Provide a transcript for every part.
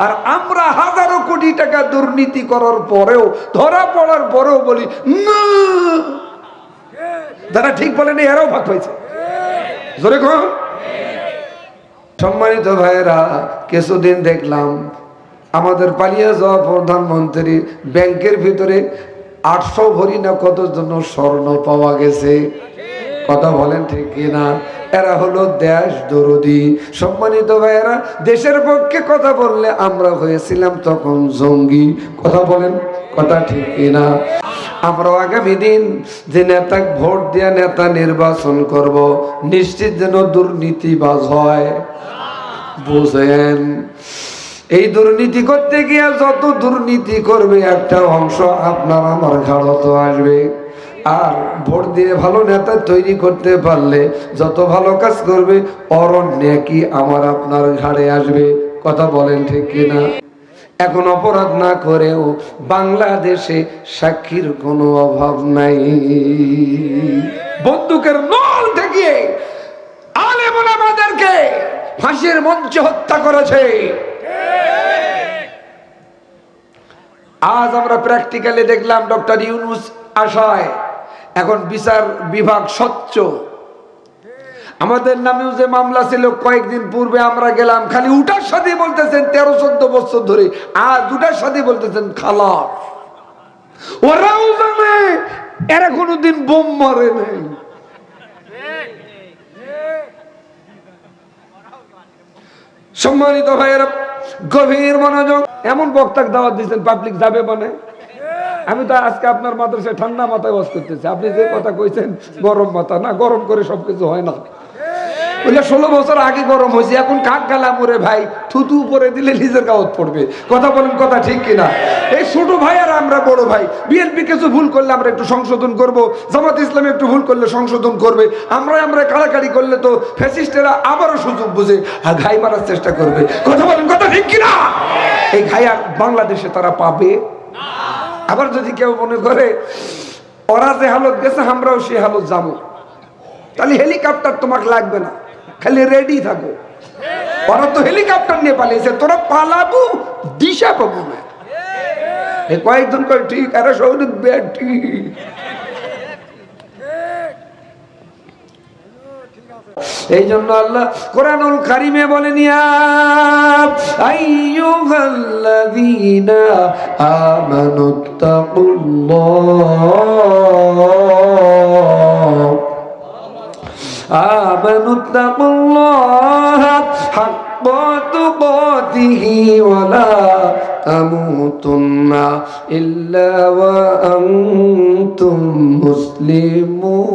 আর আমরা হাজারো কোটি টাকা দুর্নীতি করার পরেও, ধরা পড়ার পরেও বলি না। যারা ঠিক বলেন এরাও ভাগ পাইছে। জোরে কোন? সম্মানিত ভাইয়েরা, কিছুদিন দেখলাম আমাদের পালিয়ে যাওয়া প্রধানমন্ত্রী ব্যাংকের ভিতরে 800 ভরি না কত জন্য স্বর্ণ পাওয়া গেছে। কথা বলেন ঠিক কিনা? এরা হলো দেশ দরদি। সম্মানিত ভাইয়েরা, দেশের পক্ষে কথা বললে আমরা হয়েছিলাম তখন জঙ্গি। কথা বলেন, কথা ঠিক কিনা? আমরা আগামী দিন যে নেতা ভোট দিয়ে নেতা নির্বাচন করব, নিশ্চিত যেন দুর্নীতিবাজ হয়। বুঝেন? এই দুর্নীতি করতে গিয়ে যত দুর্নীতি করবে একটা অংশ আপনার আমার ঘাড়তে আসবে। আর ভোট দিয়ে ভালো নেতা তৈরি করতে পারলে যত ভালো কাজ করবে অরণ্য কি আমার আপনার ঘাড়ে আসবে। কথা বলেন ঠিক কিনা? এখন অপরাধ না করেও বাংলাদেশে সাক্ষীর কোনো অভাব নাই। বন্দুকের নল থেকে আলেম ওলামাদেরকে ফাঁসির মঞ্চে হত্যা করেছে। আজ আমরা প্র্যাকটিক্যালি দেখলাম ডক্টর ইউনূস আশায় এখন বিচার বিভাগ স্বচ্ছ। আমাদের নামেও যে মামলা ছিল কয়েকদিন পূর্বে আমরা গেলাম, খালি উঠার সাথে বলতেছেন 13-14 বছর ধরে, আজ উঠার সাথে বলতেছেন খালাস। ওরাও জানে এরা কোনোদিন বোম মারে নাই। সম্মানিত ভাইয়েরা, গভীর মনোযোগ। এমন বক্তাকে দাওয়াত দিয়েছেন পাবলিক যাবে মানে। আমি তো আজকে আপনার মাদ্রাসায় ঠান্ডা মাথায় ওয়াজ করতেছি, আপনি যে কথা কইছেন গরম মাথা না, গরম করে সবকিছু হয় না। 16 বছর আগে গরম হয়েছে, এখন কাক গালা মরে ভাই থুতু উপরে দিলে নিজের গাওয়াত পড়বে। কথা বলেন, কথা ঠিক কিনা? এই ছোট ভাই আর আমরা বড় ভাই। বিএনপি কিছু ভুল করলে আমরা একটু সংশোধন করব, জামাত ইসলাম একটু ভুল করলে সংশোধন করবে, আমরা কাড়াকাড়ি করলে তো ফ্যাসিস্টেরা আবারও সুযোগ বুঝে আর ঘাই মারার চেষ্টা করবে। কথা বলেন, কথা ঠিক কিনা? এই ঘাই আর বাংলাদেশে তারা পাবে। আবার যদি কেউ মনে করে ওরা যে হালত গেছে আমরাও সেই হালত যাবো, তাহলে হেলিকপ্টার তোমাকে লাগবে না, খালি রেডি থাকো। ওরা তো হেলিকপ্টার নিয়ে পালিয়েছে, তোরা পালাবো দিশা পাবো না। কয়েকজন কয় ঠিক, আরে শহীদ ঠিক। এই জন্য আল্লাহ কোরআনুল কারীমে বলেন, ইয়া আইয়ুহাল্লাযীনা আমানুত্তাকুল্লাহ হাক্কা তুকাতিহি ওয়া লা তামুতুন্না ইল্লা ওয়া আনতুম মুসলিমুন।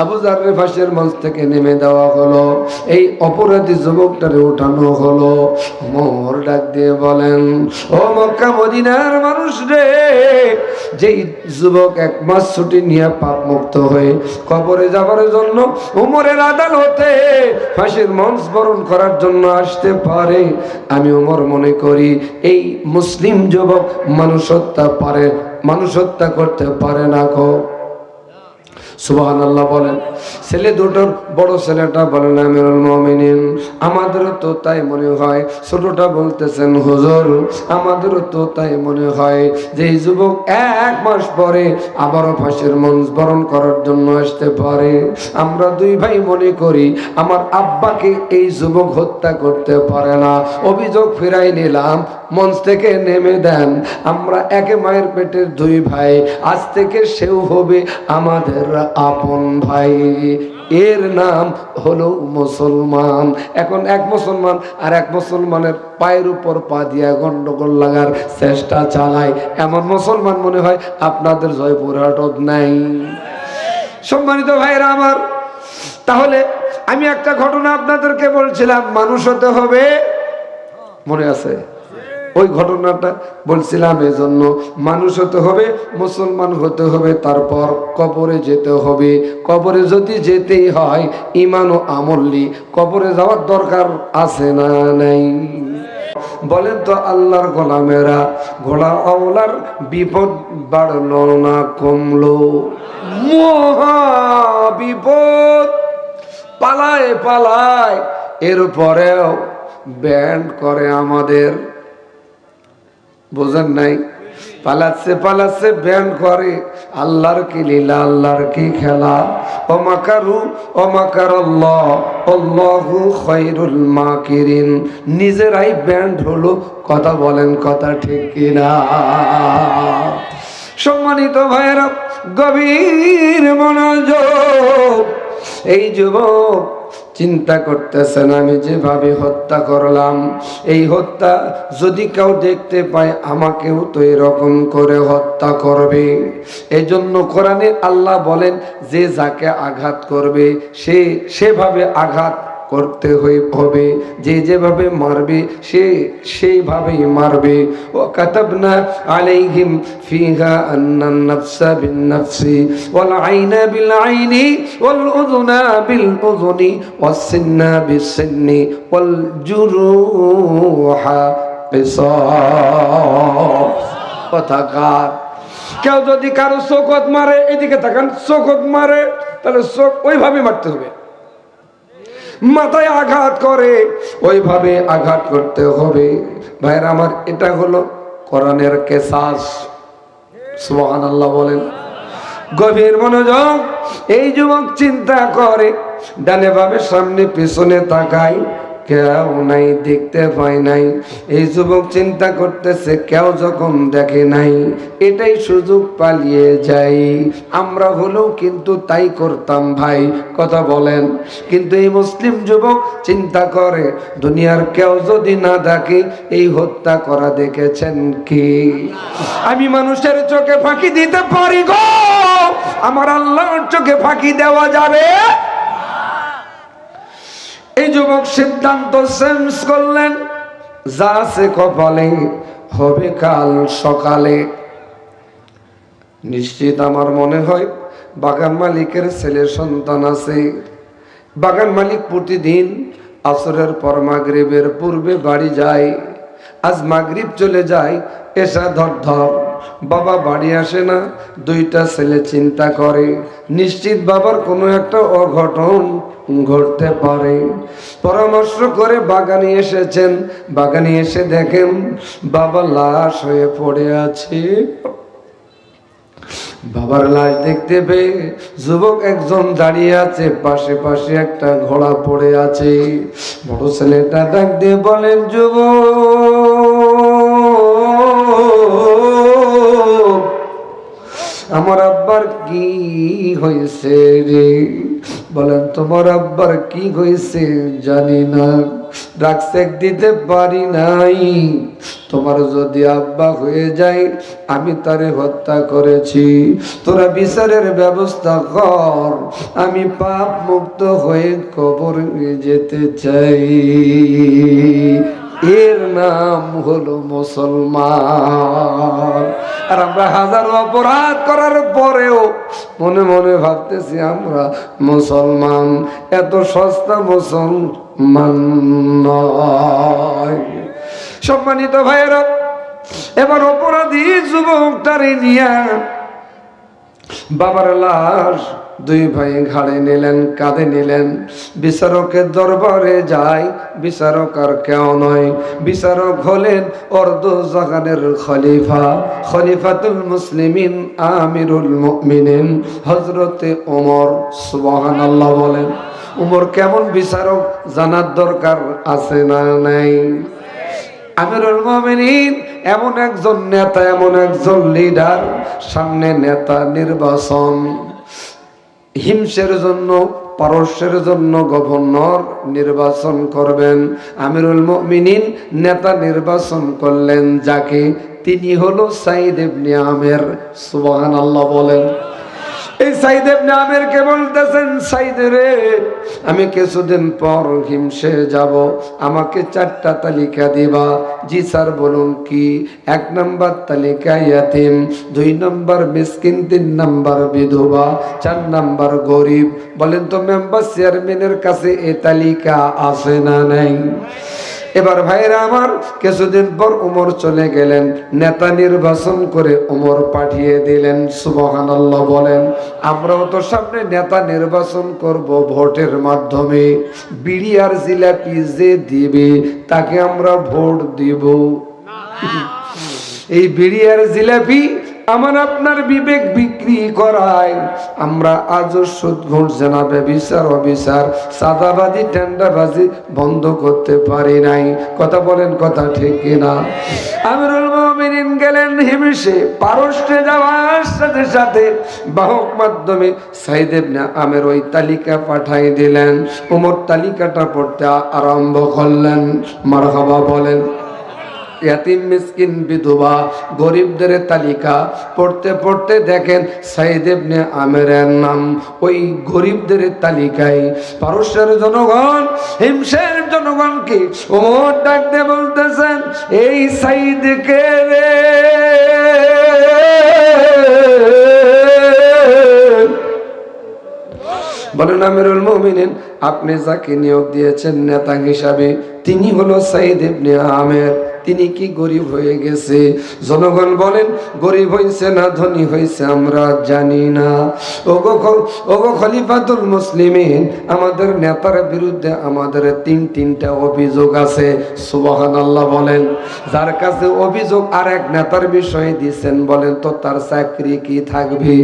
আবু যারের ফাঁসির মঞ্চ থেকে নেমে দেওয়া হলো, এই অপরাধী যুবকটারে উঠানো হলো। ওমর ডাক দিয়ে বলেন, ও মক্কা মদিনার মানুষ রে, যেই যুবক 1 মাস ছুটি নিয়ে পাপ মুক্ত হয়ে কবরে যাবার জন্য ওমরের আদালতে ফাঁসির মঞ্চ বরণ করার জন্য আসতে পারে, আমি ওমর মনে করি এই মুসলিম যুবক মানুষ হত্যা করতে পারে না গো। সুবহানাল্লাহ বলেন। ছেলে দুটোর বড় ছেলেটা বলেন, আমিরুল মুমিনিন, আমাদেরও তো তাই মনে হয়। ছোটটা বলতেছেন, হুজুর আমাদেরও তো তাই মনে হয় যে এই যুবক 1 মাস পরে আবারও ফাঁসির মঞ্চ বরণ করার জন্য আসতে পারে। আমরা 2 ভাই মনে করি আমার আব্বাকে এই যুবক হত্যা করতে পারে না। অভিযোগ ফিরাই নিলাম, মঞ্চ থেকে নেমে দেন। আমরা একে মায়ের পেটের 2 ভাই, আজ থেকে সেও হবে আমাদের আপন ভাই। এর নাম হলো মুসলমান। এখন 1 মুসলমান আর 1 মুসলমানের পায়ের উপর পা দিয়া গন্ডগোল লাগার চেষ্টা চালায়, এমন মুসলমান মনে হয় আপনাদের জয়পুরহাটত নাই। সম্মানিত ভাইরা আমার, তাহলে আমি একটা ঘটনা আপনাদেরকে বলছিলাম, মানুষ হতে হবে, মনে আছে? ওই ঘটনাটা বলছিলাম এজন্য, মানুষ হতে হবে, মুসলমান হতে হবে, তারপর কবরে যেতে হবে। কবরে যদি যেতেই হয় ঈমান ও আমলি, কবরে যাওয়ার দরকার আছে না নাই? বলেন তো আল্লাহর গোলামেরা, ঘোড়া আওলার বিপদ বাড়লো না কমলো? মহা বিপদ, পালায় পালায় এরপরেও ব্যান্ড করে আমাদের, বোঝেন নাই? পালাচ্ছে পালাচ্ছে ব্যান্ড করে। আল্লাহর কি লীলা, আল্লাহর কি খেলা। ওমাকারু ওমাকারাল্লাহ আল্লাহু খায়রুল মাকিরিন। নিজেরাই ব্যান্ড হলো। কথা বলেন, কথা ঠিক কিনা? সম্মানিত ভাইরা, গভীর মনোযোগ। এই যুবক চিন্তা করতেছেন, আমি যেভাবে হত্যা করলাম, এই হত্যা যদি কেউ দেখতে পায় আমাকেও তো এরকম করে হত্যা করবে। এই জন্য কোরআনে আল্লাহ বলেন যে যাকে আঘাত করবে সে সেভাবে আঘাত করতে হবে, যে যেভাবে মারবে সে সেইভাবেই মারবে। ও কাতাবনা আলাইহিম ফিহা আন্নান নাফসা বিন নাফসি ওয়াল আইনা বিল আইনি ওয়াল উযুনা বিল উযুনি ওয়াস সিন্না বিস সিন্নি ওয়াল জুরুহা কিসাস। কথাকার কেউ যদি কারো চোখত মারে, এদিকে তাকান, চোখত মারে তাহলে চোখ ওইভাবে মারতে হবে। মাথায় আঘাত করে ওইভাবে আঘাত করতে হবে। ভাইরা আমার, এটা হলো কোরআনের কেসাস। সুবহানাল্লাহ বলেন। গভীর মনোযোগ। এই যুবক চিন্তা করে, ডানে বামে সামনে পিছনে তাকায়, কেউ নাই, দেখতে পায় নাই। এই যুবক চিন্তা করতেছে, কেউ যখন দেখে নাই এটাই সুযোগ, পালিয়ে যাই। আমরা হলেও কিন্তু তাই করতাম ভাই, কথা বলেন। কিন্তু এই মুসলিম যুবক চিন্তা করে, দুনিয়ার কেউ যদি না দেখে এই হত্যা করা দেখেছেন কি? আমি মানুষের চোখে ফাঁকি দিতে পারি গো, আমার আল্লাহর চোখে ফাঁকি দেওয়া যাবে? এই যুবক সিদ্ধান্ত চেঞ্জ করলেন, যা আছে কপালে হবে কাল সকালে। নিশ্চিত আমার মনে হয় বাগান মালিকের ছেলে সন্তান আছে। বাগান মালিক প্রতিদিন আসরের পর মাগরিবের পূর্বে বাড়ি যায়। আজ মাগরিব চলে যায়, এসা ধর বাবা বাড়ি আসে না। দুইটা ছেলে চিন্তা করে, নিশ্চিত বাবার কোনো একটা অঘটন ঘটতে পারে। পরামর্শ করে বাগানে এসেছেন। বাগানে এসে দেখেন বাবা লাশ হয়ে পড়ে আছে। বাবার লাশ দেখতে পেয়ে যুবক একজন দাঁড়িয়ে আছে, পাশে পাশে একটা ঘোড়া পড়ে আছে। বড় ছেলেটা ডাক দিয়ে বলেন, যুবক, আমার আব্বার কি হয়েছে রে? বলেন, তোমার আব্বার কি হয়েছে? জানি না, ড্রাগ চেক দিতে পারি নাই। তোমার যদি আব্বা হয়ে যায়, আমি তারে হত্যা করেছি, তোরা বিচারের ব্যবস্থা কর, আমি পাপ মুক্ত হয়ে কবরে যেতে চাই। এর নাম হলো মুসলমান। আর আমরা হাজারো অপরাধ করার পরেও মনে মনে ভাবতেছি আমরা মুসলমান। এত সস্তা মুসলমান নয়। সম্মানিত ভাইয়েরা, এবার অপরাধী যুবকটারে নিয়ে বাবার লাশ দুই ভাই ঘাড়ে নিলেন, কাঁধে নিলেন। বিচারকের দরবারে যায়। বিচারক আর কেউ নয়, বিচারক হলেন অর্ধ জাহানের খলিফা, খলিফাতুল মুসলিমিন, আমিরুল মুমিনিন হযরতে ওমর। সুবহানাল্লাহ বলেন। ওমর কেমন বিচারক জানার দরকার আছে না নাই? আমিরুল মুমিনিন এমন একজন নেতা, এমন একজন লিডার। সামনে নেতা নির্বাচন, হিমসের জন্য, পারস্যের জন্য গভর্নর নির্বাচন করবেন। আমিরুল মুমিনিন নেতা নির্বাচন করলেন যাকে, তিনি হলো সাইদ ইবনে আমের। সুবহানাল্লাহ বলেন। এই সাইদ ইবনে আমের কে বলতেছেন, সাইদ রে, আমি কিছুদিন পর হিমসে যাব, আমাকে 4টা তালিকা দিবা। জি স্যার, বলুন কি? 1 নম্বর তালিকা ইয়াতিম, 2 নম্বর মিসকিন, 3 নম্বর বিধবা, 4 নম্বর গরিব। বলেন তো মেম্বার চেয়ারম্যানের কাছে এই তালিকা আছে না নাই? এবার ভাইরা আমার, কিছুদিন পর ওমর চলে গেলেন, নেতা নির্বাচন করে ওমর পাঠিয়ে দিলেন। সুবহানাল্লাহ বলেন। আমরাও তো সামনে নেতা নির্বাচন করব ভোটের মাধ্যমে। বিড়ি আর জিলাপি যে দিবে তাকে আমরা ভোট দিব। এই বিড়ি আর জিলাপি আমার আপনার বিবেক বিক্রি করায়। আমরা আজও সুদ ঘুষ জানাবে বিচার অবিচার সাদাবাজি টেন্ডাবাজি বন্ধ করতে পারি নাই। কথা বলেন, কথা ঠিক কিনা? আমিরুল মুমিনিন গেলেন হিমশে, পারস্যে যাওয়ার সাথে সাথে বাহক মাধ্যমে সাইদ ইবনে আমের ওই তালিকা পাঠাই দিলেন। ওমর তালিকাটা পড়তে আরম্ভ করলেন। মারহাবা বলেন। ইয়াতিম মিসকিন বিধবা গরিবদের তালিকা পড়তে পড়তে দেখেন সাইদ ইবনে আমেরের নাম ওই গরিবদের তালিকায়। পারস্যের জনগণ, হিমসের জনগণকে ওমর ডাকতে বলতেছেন, এই সাইদকে রে বলেন, আমিরুল মুমিনিন আপনি যাকে নিয়োগ দিয়েছেন নেতা হিসাবে তিনি হলো সাইদ ইবনে আমের। তিনি কি গরিব হয়ে গেছে? জনগণ বলেন, গরিব হয়েছে না ধনী হয়েছে আমরা জানি না। ওগো খলিফাতুল মুসলিমিন, আমাদের নেতার বিরুদ্ধে আমাদের তিনটা অভিযোগ আছে। সুবহানাল্লাহ বলেন। যার কাছে অভিযোগ আর এক নেতার বিষয়ে দিচ্ছেন, বলেন তো তার চাকরি কি থাকবে?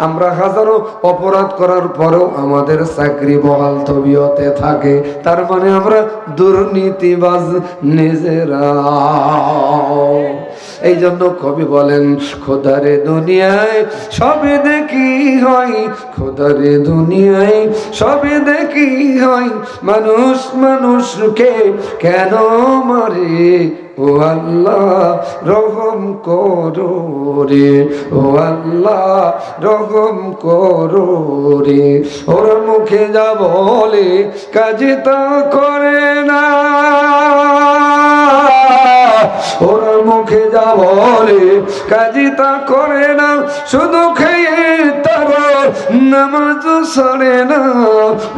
আমরা হাজারো অপরাধ করার পরেও আমাদের চাকরি বহাল তবিয়তে থাকে। তার মানে আমরা দুর্নীতিবাজ নিজেরা। এই জন্য কবি বলেন, খোদারে দুনিয়ায় সবে দেখি হয়, খোদারে দুনিয়ায় সবে দেখি হয়, মানুষ মানুষকে কেন মারে? ও আল্লাহ রহম করো রে, ও আল্লাহ রহম করো রে। ওরা মুখে যা বলে কাজে তা করে না, ওরা মুখে যা বলে কাজে তা করে না, শুধু খেয়ে তারা নামাজ ছাড়ে না।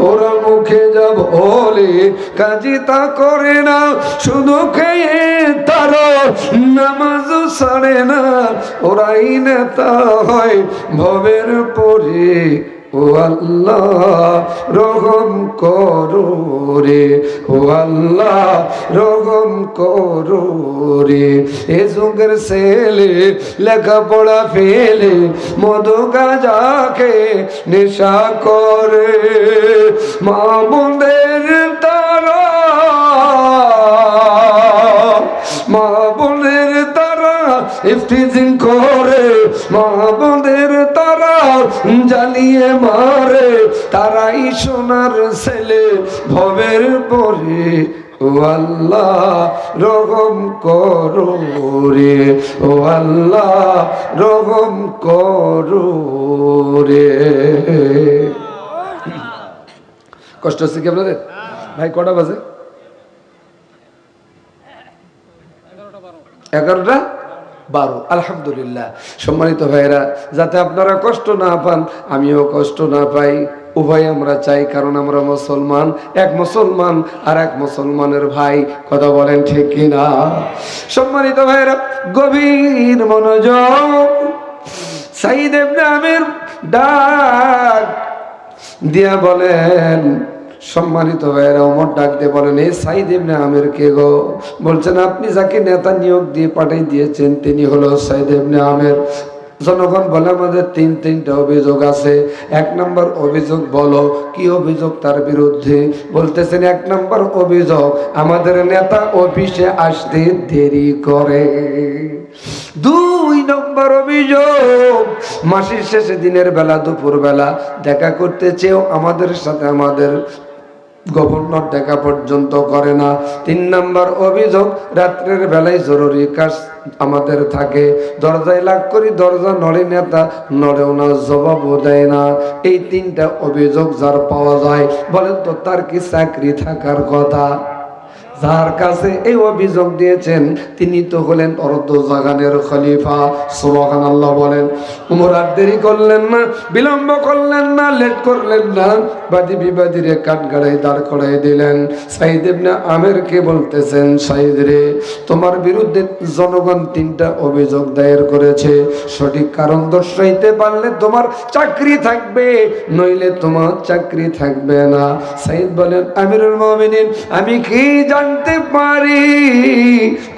ওরা মুখে যা বলে কাজে তা করে না, শুধু খেয়ে তারা নামাজ ছাড়ে না। ওরাই নেতা হয় ভবের পরে। ও আল্লাহ রহম করো রে, ও আল্লাহ রহম করো রে। এ যুগের ছেলে লেখাপড়া ফেলে মধু গাঁজাকে নেশা করে, মা বোনদের তারা, মা বোনের তারা ইফতিজিং করে, মা বোনের তারা জ্বালিয়ে মারে। তারাই সোনার ছেলে ভবের পরে। ও আল্লাহ রহম করো রে, ও আল্লাহ রহম করো রে। কষ্ট হচ্ছে কি আপনাদের? ভাই কটা বাজে? 11:12। আলহামদুলিল্লাহ। সম্মানিত ভাইরা, যাতে আপনারা কষ্ট না পান আমিও কষ্ট না পাই, উভয় আমরা চাই। কারণ আমরা মুসলমান, এক মুসলমান আর এক মুসলমানের ভাই। কথা বলেন ঠিক কিনা? সম্মানিত ভাইরা, গভীর মনোযোগ। সাইদ ইবনে আমের ডাক দিয়া বলেন, সম্মানিত ভাইরা, ওমর ডাক দিয়ে বলেন, এই সাইদ ইবনে আমের কে গো? বলছেন, আপনি যাকে নেতা নিয়োগ দিয়ে পাঠিয়ে দিয়েছেন তিনি হলো সাইদ ইবনে আমের। জনগণ বলে, আমাদের তিনটা অভিযোগ আছে। 1 নম্বর অভিযোগ বলো, কি অভিযোগ তার বিরুদ্ধে? বলতেছেন, 1 নম্বর অভিযোগ, আমাদের নেতা অফিসে আসতে দেরি করে। 2 নম্বর অভিযোগ, মাসের শেষে দিনের বেলা দুপুর বেলা দেখা করতে চেয়েও আমাদের সাথে আমাদের গভর্নর দেখা পর্যন্ত করে না। 3 নম্বর অভিযোগ, রাত্রের বেলায় জরুরি কাজ আমাদের থাকে, দরজায় লাগ করি, দরজা নড়ে, নেতা নড়েও না, জবাবও দেয় না। এই 3টা অভিযোগ যার পাওয়া যায়, বলেন তো তার কি চাকরি থাকার কথা? যার কাছে এই অভিযোগ দিয়েছেন তিনি তো হলেন অর্ধ জাগানের খলিফা। সুবহানাল্লাহ বলেন। উমর আর দেরি করলেন না, বিলম্ব করলেন না, লেট করলেন না, বাদী বিবাদীরে কাঠগড়ায় দাঁড় করাই দিলেন। সাইদ ইবনে আমেরকে বলতেছেন, সাইদ রে, তোমার বিরুদ্ধে জনগণ 3টা অভিযোগ দায়ের করেছে, সঠিক কারণ দর্শাইতে পারলে তোমার চাকরি থাকবে, নইলে তোমার চাকরি থাকবে না। সাইদ বলেন, আমিরুল মুমিনিন, আমি কি জানতে পারি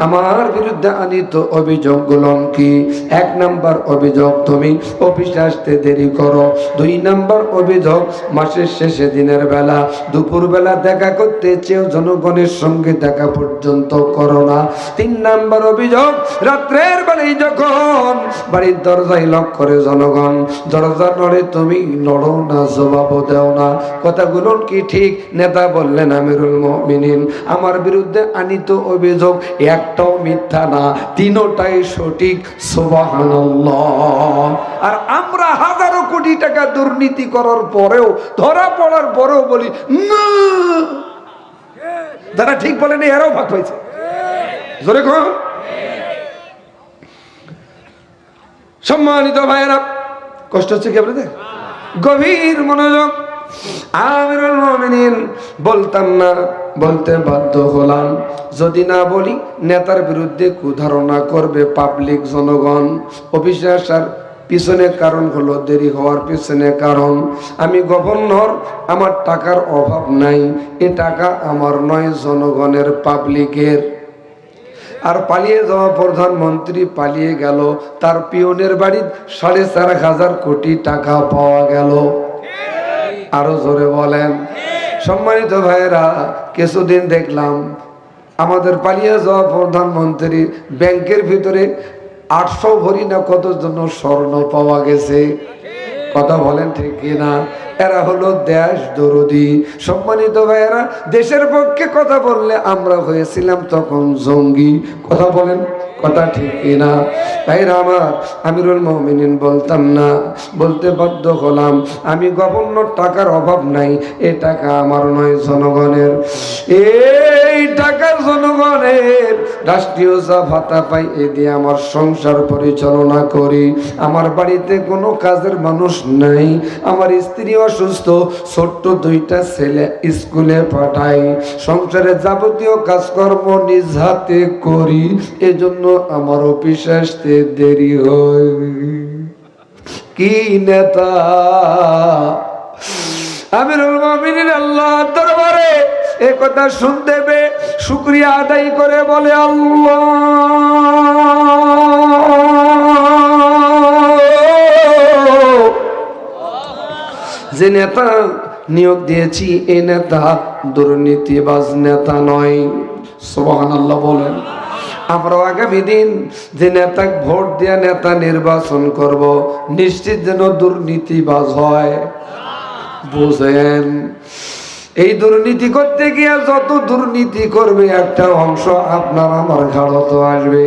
আমার বিরুদ্ধে আনিত অভিযোগগুলো কি? 1 নাম্বার অভিযোগ, তুমি অফিসে আসতে দেরি করো। 2 নাম্বার অভিযোগ, মাসের শেষে দিনের বেলা দুপুর বেলা দেখা করতে চেয়েও জনগণের সঙ্গে দেখা পর্যন্ত করো না। 3 নাম্বার অভিযোগ, রাত্রের বেলায় যখন বাড়ির দরজায় লক করে জনগণ, দরজা নড়ে তুমি নড়ো না, জবাবও দেও না। কথাগুলো কি ঠিক? নেতা বললেন, আমিরুল মুমিনিন, আমার বিরুদ্ধে আনিত অভিযোগ একটাও মিথ্যা না, 3টাই সঠিক। সুবহানাল্লাহ। আর আমরা হাজারো কোটি টাকা দুর্নীতি করার পরেও, ধরা পড়ার পরেও বলি না। যারা ঠিক বলেন এরাও ভাগ পাইছে। জোরে কর। সম্মানিত ভাইয়েরা, কষ্ট হচ্ছে কি আপনাদের? গভীর মনোযোগ। আমিরুল মুমিনিন, বলতাম না, বলতে বাধ্য হলাম। যদি না বলি নেতার বিরুদ্ধে কুধারণা করবে পাবলিক, জনগণ। অফিসে আসার পিছনে কারণ হলো দেরি হওয়ার পিছনে কারণ, আমি গভর্নর, আমার টাকার অভাব নাই, এ টাকা আমার নয়, জনগণের, পাবলিকের। আর পালিয়ে যাওয়া প্রধানমন্ত্রী পালিয়ে গেল, তার পিয়নের বাড়ির 4,500 কোটি টাকা পাওয়া গেল। আরো জোরে বলেন। সম্মানিত ভাইয়েরা, কিছুদিন দেখলাম আমাদের পালিয়ে যাওয়া প্রধানমন্ত্রী ব্যাংকের ভিতরে 800 ভরি না কত জন্য স্বর্ণ পাওয়া গেছে। কথা বলেন ঠিক কিনা? এরা হলো দেশ দরদি। সম্মানিত ভাইয়েরা, দেশের পক্ষে কথা বললে আমরা হয়েছিলাম তখন জঙ্গি। কথা বলেন, কথা ঠিক কিনা? ভাইরা আমার, আমিরুল মুমিনিন বলতাম না, বলতে বাধ্য হলাম। আমি গভর্নর, টাকার অভাব নাই, এ টাকা আমার নয়, জনগণের। এই টাকা জনগণের, রাষ্ট্রীয় যা ভাতা পাই এ দিয়ে আমার সংসার পরিচালনা করি। আমার বাড়িতে কোনো কাজের মানুষ নাই, আমার স্ত্রী অসুস্থ, ছোট্ট 2টা ছেলে স্কুলে পাঠাই, সংসারে যাবতীয় কাজকর্ম নিজ হাতে করি, এজন্য আমার অফিসে আসতে দেরি হয়। কি নেতা! আমিরুল মুমিনিন আল্লাহর দরবারে এ কথা শুনতে পেয়ে শুকরিয়া আদায় করে বলে, আল্লাহ, যে নেতা নিয়োগ দিয়েছি এই নেতা দুর্নীতিবাজ নেতা নয়। সুবহানাল্লাহ বলেন। আমরা আগামী দিন যে নেতা ভোট দিয়ে নেতা নির্বাচন করব, নিশ্চিত যেন দুর্নীতিবাজ হয়। বুঝেন? এই দুর্নীতি করতে গিয়ে যত দুর্নীতি করবে একটা অংশ আপনার আমার ঘাড়তে আসবে।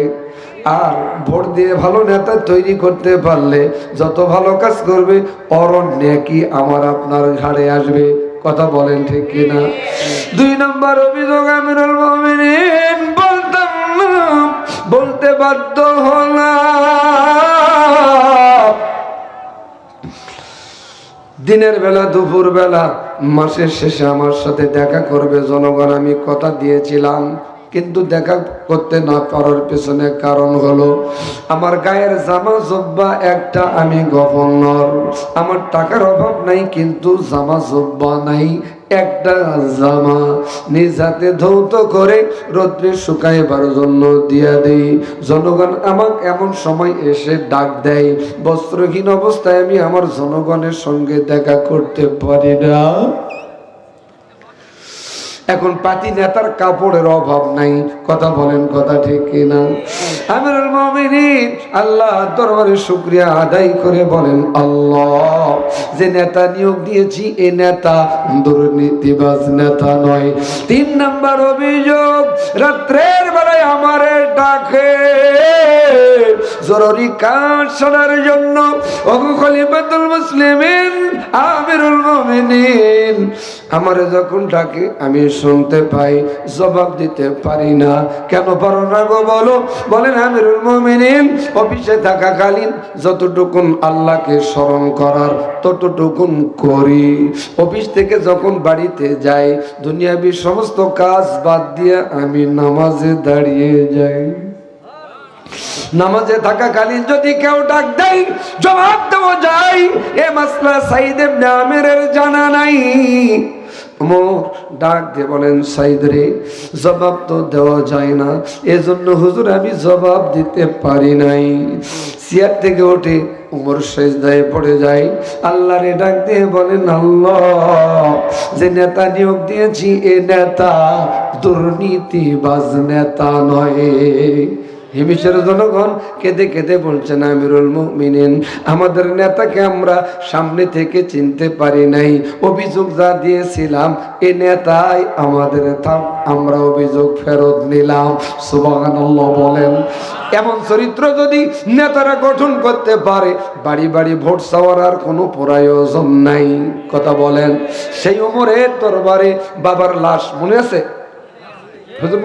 আর ভোট দিয়ে ভালো নেতা তৈরি করতে পারলে যত ভালো কাজ করবে অরণ্য নেকি আমার আপনার ঘাড়ে আসবে। কথা বলেন ঠিক কিনা? 2 নম্বর অভিযোগ, আমিরুল মুমিনিন, বলতাম না, বলতে বাধ্য হলাম। দিনের বেলা, দুপুর বেলা, মাসের শেষে আমার সাথে দেখা করবে জনগণ, আমি কথা দিয়েছিলাম। কিন্তু দেখা করতে না পারার পেছনে কারণ হলো আমার গায়ের জামা জব্বা একটা, আমি গভর্নর, আমার টাকার অভাব নাই কিন্তু জামা জব্বা নাই, একটা জামা নিজ হাতে ধৌত করে রোদ্রে শুকাইবার জন্য দিয়া দেই। জনগণ আমাকে এমন সময় এসে ডাক দেয়, বস্ত্রহীন অবস্থায় আমি আমার জনগণের সঙ্গে দেখা করতে পারি না। এখন পাতি নেতার কাপড়ের অভাব নাই। কথা বলেন, কথা ঠিক কিনা? আমিরুল মুমিনিন আল্লাহ দরবারে শুকরিয়া আদায় করে বলেন, আল্লাহ, যে নেতা নিয়োগ দিয়েছি এই নেতা দুর্নীতিবাজ নেতা নয়। 3 নম্বর অভিযোগ, রাত্রের বেলায় আমারে ডাকে, জরুরি কাজ শোনার জন্য ওগো খলিফাতুল মুসলিমিন আমিরুল মুমিনিন আমারে যখন ডাকে আমি শুনতে পাই, জবাব দিতে পারি না। কেন পারো না গো বলো? বলেন আমিরুল মুমিনিন অফিসে থাকাকালীন যতটুকুন আল্লাহকে স্মরণ করার ততটুকুন করি। অফিস থেকে যখন বাড়িতে যাই দুনিয়াবি সমস্ত কাজ বাদ দিয়ে আমি নামাজে দাঁড়িয়ে যাই। নামাজে থাকাকালীন যদি কেউ ডাক দেয় জবাব দেওয়া যায়। এ মাসলা সাইদ ইবনে আমিরের জানা নাই। ওমর ডাক দিয়ে বলেন, সাইদ রে, জবাব তো দেওয়া যায় না, এজন্য হুজুর আমি জবাব দিতে পারি নাই। চেয়ার থেকে উঠে ওমর সেজদায় পড়ে যায়, আল্লাহরে ডাক দিয়ে বলেন, আল্লাহ যে নেতা নিয়োগ দিয়েছি এ নেতা দুর্নীতিবাজ নেতা নয়। হিমিশের জনগণ কেঁদে কেঁদে বলছেন, আমিরুল মুমিনিন আমাদের নেতাকে আমরা সামনে থেকে চিনতে পারি নাই, অভিযোগ যা দিয়েছিলাম এ নেতাই আমাদের আমরা অভিযোগ ফেরত নিলাম। সুবহানাল্লাহ বলেন। এমন চরিত্র যদি নেতারা গঠন করতে পারে বাড়ি বাড়ি ভোট চাওয়ার আর কোনো প্রয়োজন নাই। কথা বলেন। সেই ওমরের দরবারে বাবার লাশ মনে আছে?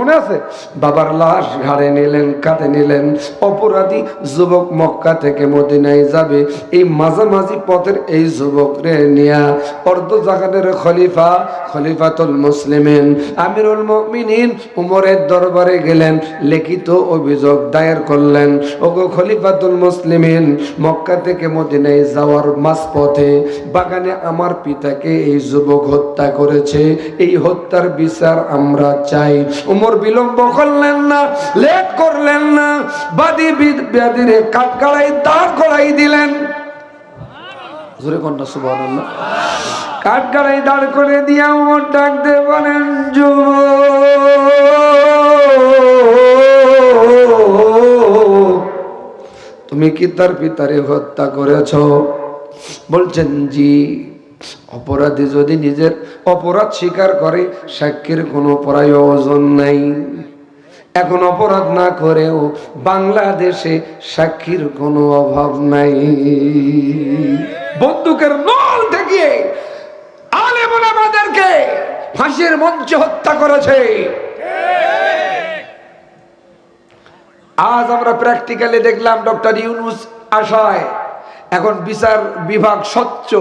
মনে আছে? বাবার লাশ ঘাড়ে নিলেন, কাঁধে নিলেন। অপরাধী যুবক মক্কা থেকে মদিনায় যাবে, এই মাঝামাঝি পথের এই যুবক রে নিয়া অর্ধজাহানের খলিফা খলিফাতুল মুসলিমিন আমিরুল মুমিনিন উমরের দরবারে গেলেন, লিখিত অভিযোগ দায়ের করলেন। ওগো খলিফাতুল মুসলিমিন, মক্কা থেকে মদিনায় যাওয়ার মাঝপথে বাগানে আমার পিতাকে এই যুবক হত্যা করেছে, এই হত্যার বিচার আমরা চাই। উমর বিলম্ব করলেন না, লেট করলেন না, বাদী ব্যাধিরে কাঠগড়াই দাঁড় করাই দিলেন। জোরে কন্যা সুবহানাল্লাহ। কাঠগড়াই দাঁড় করে দিয়া উমর ডাক দিয়ে বলেন, তুমি কি তার পিতারে হত্যা করেছ? বলছেন জি। অপরাধী যদি নিজের অপরাধ স্বীকার করে সাক্ষীর কোনো প্রয়োজন নাই। এখন অপরাধ না করেও বাংলাদেশে সাক্ষীর কোনো অভাব নাই। বন্দুকের নল থেকে আলেম ওলামাদেরকে ফাঁসির মঞ্চে হত্যা করেছে। আজ আমরা প্র্যাকটিক্যালি দেখলাম ডক্টর ইউনূস আশায় এখন বিচার বিভাগ স্বচ্ছ।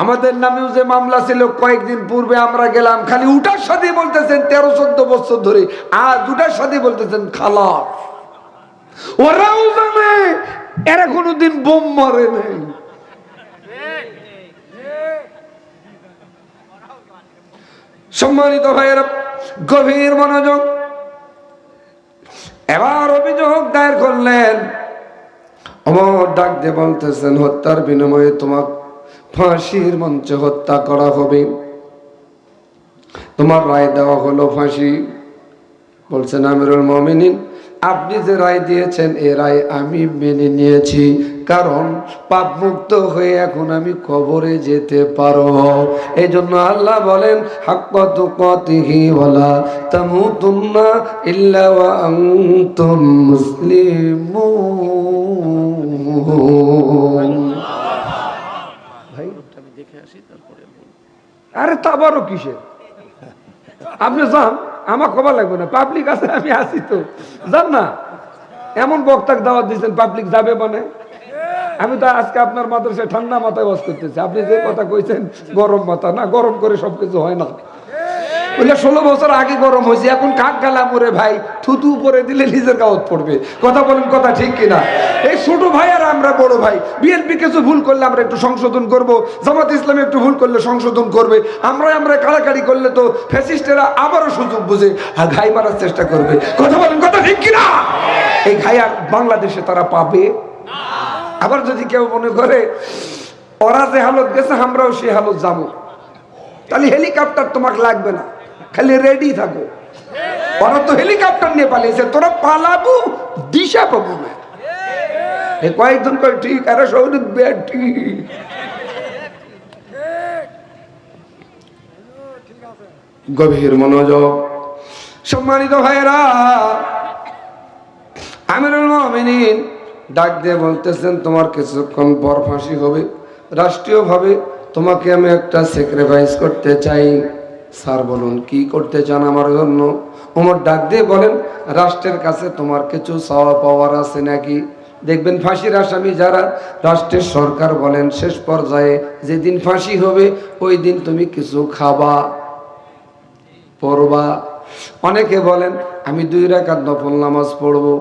আমাদের নামেও যে মামলা ছিল কয়েকদিন পূর্বে আমরা গেলাম, খালি উঠার সাথে বলতেছেন 13-14 বছর ধরে, আজ উঠার সাথে বলতেছেন খালাস। ওরাও জানে এরা কোনোদিন বোম মারে নাই। সম্মানিত ভাইয়েরা, গভীর মনোযোগ। এবার অভিযোগ দায়ের করলেন। ওমর ডাক দিয়ে বলতেছেন, হত্যার বিনিময়ে তোমার ফাঁসির মঞ্চে হত্যা করা হবে, তোমার রায় দেওয়া হলো ফাঁসি। বলছেন আমিরুল মুমিনিন, আপনি যে রায় দিয়েছেন এ রায় আমি মেনে নিয়েছি, কারণ পাপ মুক্ত হয়ে এখন আমি কবরে যেতে পারব। এই জন্য আল্লাহ বলেন, হাক্কা তুকাতিহি ওয়ালা তামুতুন্না ইল্লা ওয়া আনতুম মুসলিমুন। ভাই আমি দেখে আসি তারপরে। আরে তা বড় কিসের? আপনি যান, আমার খবর লাগবে না, পাবলিক আছে, আমি আসি তো, যান না। এমন বক্তাকে দাওয়াত দিয়েছেন, পাবলিক যাবে মানে? আমি তো আজকে আপনার মাদ্রাসায় ঠান্ডা মাথায় ওয়াজ করতেছি, আপনি যে কথা কইছেন গরম মাথা না, গরম করে সবকিছু হয় না। বললে 16 বছর আগে গরম হয়েছে, এখন কাক গালাম ওরে ভাই, থুতু উপরে দিলে নিজের গাওয়াত পড়বে। কথা বলেন, কথা ঠিক কিনা? এই ছোট ভাই আর আমরা বড় ভাই, বিএনপি কিছু ভুল করলে আমরা একটু সংশোধন করব, জামাত ইসলামী একটু ভুল করলে সংশোধন করবে, আমরা কাড়াকাড়ি করলে তো ফ্যাসিস্টেরা আবারও সুযোগ বুঝে আর ঘাই মারার চেষ্টা করবে। কথা বলেন, কথা ঠিক কিনা? এই ঘাই আর বাংলাদেশে তারা পাবে। আবার যদি কেউ মনে করে ওরা যে হালত গেছে আমরাও সেই হালত যাবো, তাহলে হেলিকপ্টার তোমাকে লাগবে না, খালি রেডি থাকো। ওরা তো হেলিকপ্টার নিয়ে পালিয়েছে, তোরা পালাবো দিশা পাবো না। কয়েকজন কয় ঠিক, আরে শহীদ ঠিক। গভীর মনোযোগ। সম্মানিত ভাইরা, আমিরুল মুমিনিন ডাক দিয়ে বলতেছেন, তোমার কিছুক্ষণ পর ফাঁসি হবে, রাষ্ট্রীয়ভাবে তোমাকে আমি একটা স্যাক্রিফাইস করতে চাই। স্যার বলুন কি করতে চান আমার জন্য? ওমর ডাক দিয়ে বলেন, রাষ্ট্রের কাছে তোমার কিছু চাওয়া পাওয়ার আছে নাকি? দেখবেন ফাঁসির আসামি যারা, রাষ্ট্রের সরকার বলেন শেষ পর্যায়ে যেদিন ফাঁসি হবে ওই দিন তুমি কিছু খাবা, পড়বা। অনেকে বলেন আমি 2 রাকাত নফল নামাজ পড়বো,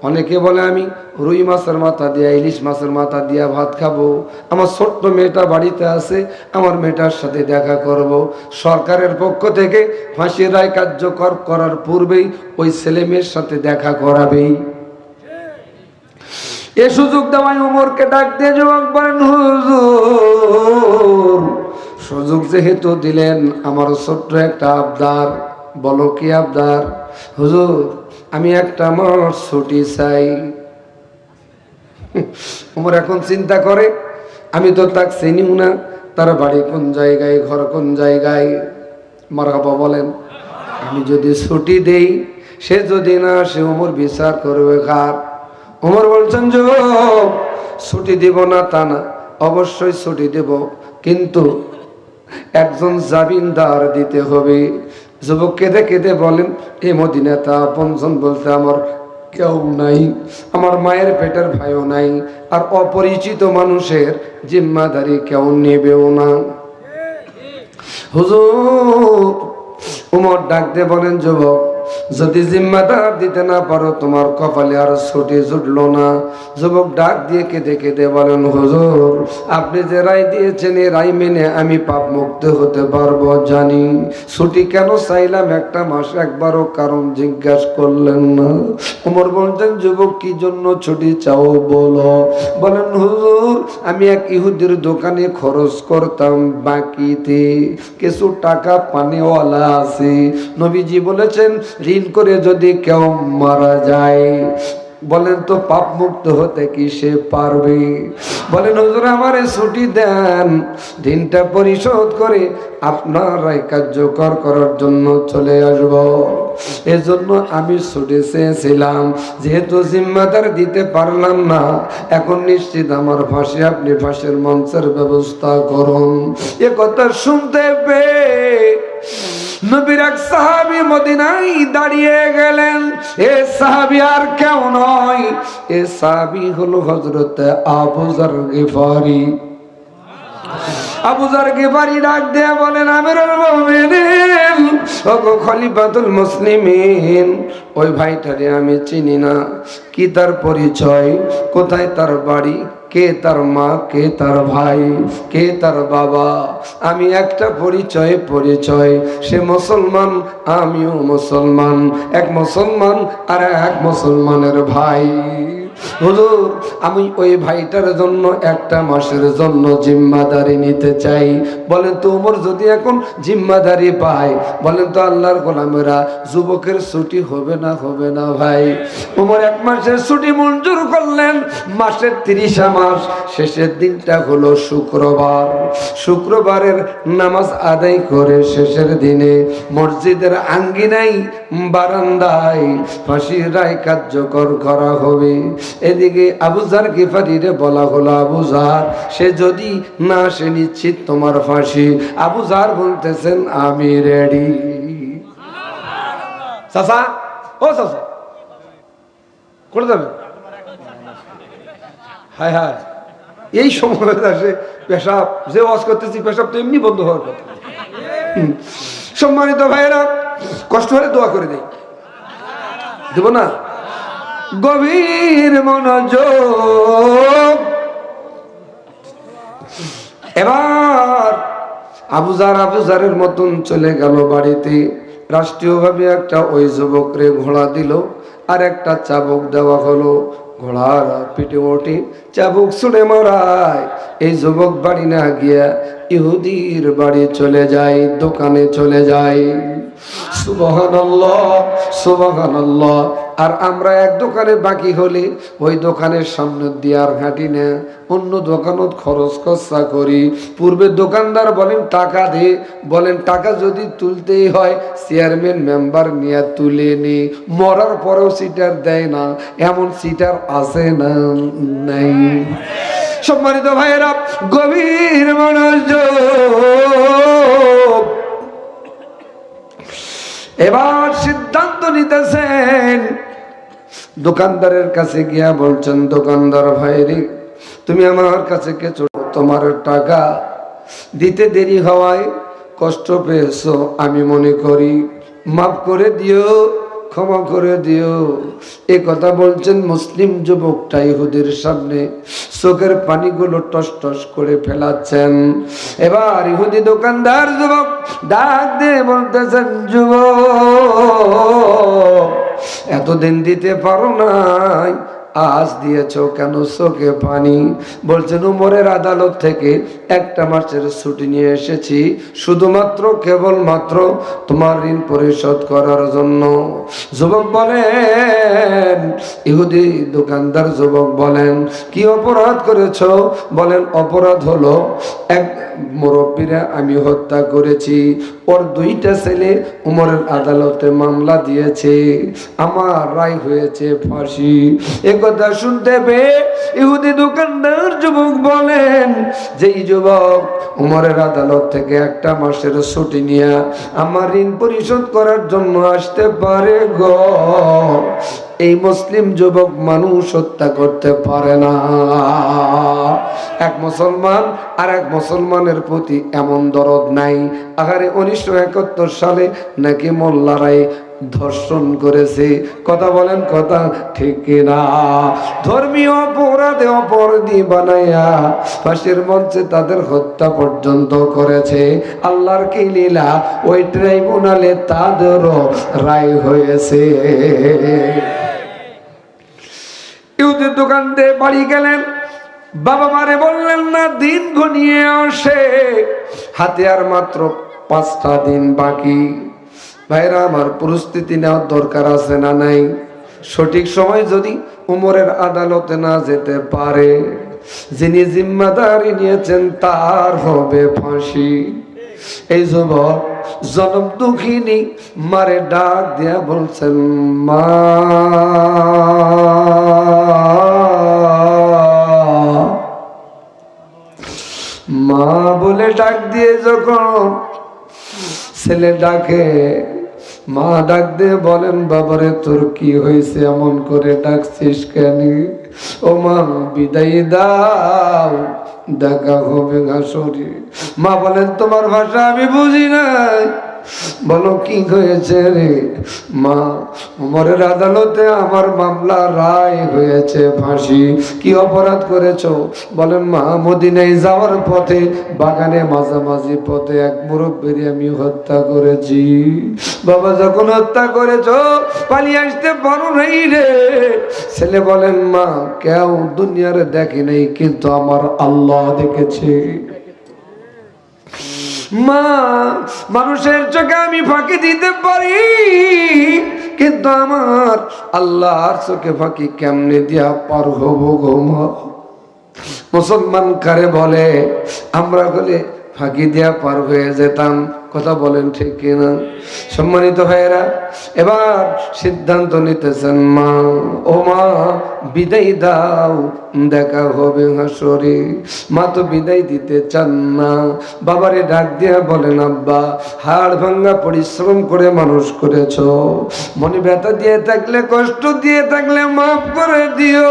অনেকে বলে আমি রুই মাছের মাথা দিয়া, ইলিশ মাছের মাথা দিয়া ভাত খাবো, আমার ছোট্ট মেয়েটা বাড়িতে আছে, আমার মেয়েটার সাথে দেখা করব। সরকারের পক্ষ থেকে ফাঁসির রায় কার্যকর করার পূর্বেই ওই ছেলে মেয়ের সাথে দেখা করাবেই। এ সুযোগ দেওয়ায় ওমরকে ডাক দিয়ে যুবক বলেন, হুজুর সুযোগ যেহেতু দিলেন, আমার ছোট্ট একটা আবদার। বলো কি আবদার? হুজুর আমি একটা মাস ছুটি চাই। ওমর এখন চিন্তা করে, আমি তো তাকে চিনিও না, তার বাড়ি কোন জায়গায়, ঘর কোন জায়গায়। মারহাবা বলেন। আমি যদি ছুটি দেই, সে যদি না সে ওমর বিচার করবে কার? ওমর বলছেন, যুবক ছুটি দিব না তা না, অবশ্যই ছুটি দেব, কিন্তু একজন জামিনদার দিতে হবে। যুবক কেঁদে কেঁদে বলেন, এ মদিনাতে আপনজন বলতে আমার কেউ নাই, আমার মায়ের পেটের ভাইও নাই, আর অপরিচিত মানুষের জিম্মাদারি কেউ নেবেও না। হুজুর ওমর ডাক দিয়ে বলেন, যুবক যদি জিম্মাদার দিতে না পারো তোমার কপালে আর ছুটি জুটলো না। যুবক ডাক দিয়ে কেঁদে কেঁদে বলেন, হুজুর আপনি যে রায় দিয়েছেন এই রায় মেনে আমি পাপ মুক্ত হতে পারবো জানি, ছুটি কেন চাইলাম 1 মাস একবারও কারণ জিজ্ঞাসা করলেন না। ওমর বলছেন, যুবক কি জন্য ছুটি চাও বলো? বলেন, হুজুর আমি এক ইহুদির দোকানে খরচ করতাম বাকিতে, কিছু টাকা পানিওয়ালা আছে, নবীজি বলেছেন ঋণ করে যদি কেউ মারা যায়, বলেন তো পাপ মুক্ত হতে কি সে পারবে? বলেন, হুজুর আমারে ছুটি দেন, ঋণটা পরিশোধ করে আপনার রায় কার্যকর করার জন্য চলে আসব। এজন্য আমি ছুটি চেয়েছিলাম, যেহেতু জিম্মাদার দিতে পারলাম না, এখন নিশ্চিত আমার ফাঁসি, আপনি ফাঁসির মঞ্চের ব্যবস্থা করুন। এ কথা শুনতে পেয়ে নবীর এক সাহাবী মদিনায় দাঁড়িয়ে গেলেন। এ সাহাবী আর কেউ নয়, এ সাহাবী হলো হযরত আবু যর গিফারি। আবু যর গিফারি ডাক দিয়ে বলেন, আমিরুল মুমিনিন, ওগো খলিফাতুল মুসলিমিন, ওই ভাইটারে আমি চিনি না, কি তার পরিচয়, কোথায় তার বাড়ি, কে তার মা, কে তার ভাই, কে তার বাবা? আমি একটা পরিচয়, সে মুসলমান, আমিও মুসলমান, এক মুসলমান আর এক মুসলমানের ভাই। হুজুর আমি ওই ভাইটার জন্য 1 মাসের জন্য জিম্মাদারি নিতে চাই। বলেন তো ওমর যদি এখন জিম্মাদারি পায়, বলেন তো আল্লাহর গোলামেরা যুবকের ছুটি হবে না? হবে না ভাই? ওমর 1 মাসের ছুটি মঞ্জুর করলেন। মাসের 30 মাস শেষের দিনটা হলো শুক্রবার। শুক্রবারের নামাজ আদায় করে শেষের দিনে মসজিদের আঙ্গিনায় বারান্দায় ফাঁসির রায় কার্যকর করা হবে। এদিকে আবু যর গিফারিরে বলা হলো, আবু যর সে যদি না সে নিশ্চিত তোমার ফাঁসি। আবু যর বলতেছেন আমি রেডি। চাচা, ও চাচা করে যাবে? হায় হায়, এই সময় আসে পেশাব, যে ওয়াজ করতেছি পেশাব তো এমনি বন্ধ হওয়ার কথা। সম্মানিত ভাইয়েরা, কষ্ট হলে দোয়া করে দেই, দেব না? গভীর মনোযোগ। এবার আবু যরের মতন চলে গেল বাড়িতে। রাষ্ট্রীয়ভাবে একটা ওই যুবকরে ঘোড়া দিল, আর একটা চাবুক দেওয়া হলো। ঘোড়ার পিঠে ওঠে, চাবুক ছুড়ে মারায়। এই যুবক বাড়ি না গিয়া ইহুদির বাড়ি চলে যায়, দোকানে চলে যায়। সুবহানাল্লাহ সুবহানাল্লাহ। আর আমরা এক দোকানে বাকি হলে ওই দোকানের সামনে দিয়ে আর ঘাটি না, অন্য দোকানত খরচ খরচা করি। পূর্বে দোকানদার বলেন টাকা দে, বলেন টাকা যদি তুলতেই হয় চেয়ারম্যান মেম্বার নিয়ে তুলে নি, মরার পরেও সিটার দেয় না, এমন সিটার আছে না নাই? সম্মানিত ভাইয়েরা, গভীর মনোযোগ। এবার সিদ্ধান্ত নিতেছেন, দোকানদারের কাছে গিয়া বলছেন, দোকানদার ভাইরি তুমি আমার কাছে কেছো, তোমার টাকা দিতে দেরি হওয়ায় কষ্ট পেয়েছো, আমি মনে করি মাফ করে দিও, ক্ষমা করে দিও। এ কথা বলছেন মুসলিম যুবকটা ইহুদির সামনে চোখের পানিগুলো টস টস করে ফেলাচ্ছেন। এবার ইহুদি দোকানদার যুবক ডাক দিয়ে বলতেছেন, যুবক এতদিন দিতে পারো নাই, আজ দিয়েছো কেন চোখে পানি? বলছেন উমরের আদালত থেকে একটা মাসের ছুটি নিয়ে এসেছি, শুধুমাত্র কেবলমাত্র তোমার ঋণ পরিশোধ করার জন্য। যুবক বলেন, ইহুদি দোকানদার যুবক বলেন, কি অপরাধ করেছো? বলেন অপরাধ হলো এক মুরব্বীরা আমি হত্যা করেছি, ওর দুইটা ছেলে উমরের আদালতে মামলা দিয়েছে, আমার রায় হয়েছে ফাঁসি। কথা শুনতে পেয়ে ইহুদি দোকানদার যুবক বলেন, যেই যুবক উমরের আদালত থেকে একটা মাসের ছুটি নিয়ে আমার ঋণ পরিশোধ করার জন্য আসতে পারে গো, এই মুসলিম যুবক মানুষ হত্যা করতে পারে না। এক মুসলমান আর এক মুসলমানের প্রতি এমন দরদ নাই। আগারে 1971 সালে নাকি মোল্লারাই ধর্ষণ করেছে, কথা বলেন কথা ঠিক কিনা? ধর্মীয় অপরাধে অপরাধী বানাইয়া ফাঁসির মঞ্চে তাদের হত্যা পর্যন্ত করেছে। আল্লাহর কি লীলা, ওই ট্রাইব্যুনালে তাদেরও রায় হয়েছে। ইহুদির দোকান দিয়ে বাড়ি গেলেন, বাবা মারে বললেন না দিন ঘনিয়ে আসে, হাতে আর মাত্র 5টা দিন বাকি। ভাইরা আমার, পরিস্থিতি নেওয়ার দরকার আছে না নাই? সঠিক সময় যদি উমরের আদালতে না যেতে পারে, যিনি জিম্মাদারি নিয়েছেন তার হবে ফাঁসি। এই যুবক জনম দুঃখিনী মারে ডাক দিয়া বলছেন, মা মা বলে ডাক দিয়ে যখন ছেলে ডাকে, মা ডাক দিয়ে বলেন, বাবারে তোর কি হয়েছে, এমন করে ডাকছিস কেন? ও মা বিদায় দাও, দেখা হবে ঘাসরে। মা বলেন, তোমার ভাষা আমি বুঝি নাই, বলো কি হয়েছে রে? মা, উমরের আদালতে আমার মামলা রায় হয়েছে ফাঁসি। কি অপরাধ করেছো? বলেন, মা মদিনায় যাওয়ার পথে বাগানে মাঝামাঝি পথে এক মুরব্বীর আমি হত্যা করেছি। বাবা, যখন হত্যা করেছো পালিয়ে আসতে পারো নাই রে? ছেলে বলেন, মা কেউ দুনিয়ারে দেখে নাই, কিন্তু আমার আল্লাহ দেখেছে। মা, মানুষের চোখে আমি ফাঁকি দিতে পারি, কিন্তু আমার আল্লাহর চোখে ফাঁকি কেমনে দিয়া পার হব গো মা? মুসলমান কারে বলে? আমরা বলে ফাঁকি দিয়া পার হয়ে যেতাম, কথা বলেন ঠিক কিনা? সম্মানিত ভাইয়েরা, এবার সিদ্ধান্ত নিতেছেন, মা ও মা বিদায় দাও, দেখা হবে হাসরে। মা তো বিদায় দিতে চান না। বাবারে ডাক দিয়া বলেন, আব্বা হাড় ভাঙ্গা পরিশ্রম করে মানুষ করেছ, মনে ব্যথা দিয়ে থাকলে, কষ্ট দিয়ে থাকলে মাফ করে দিও,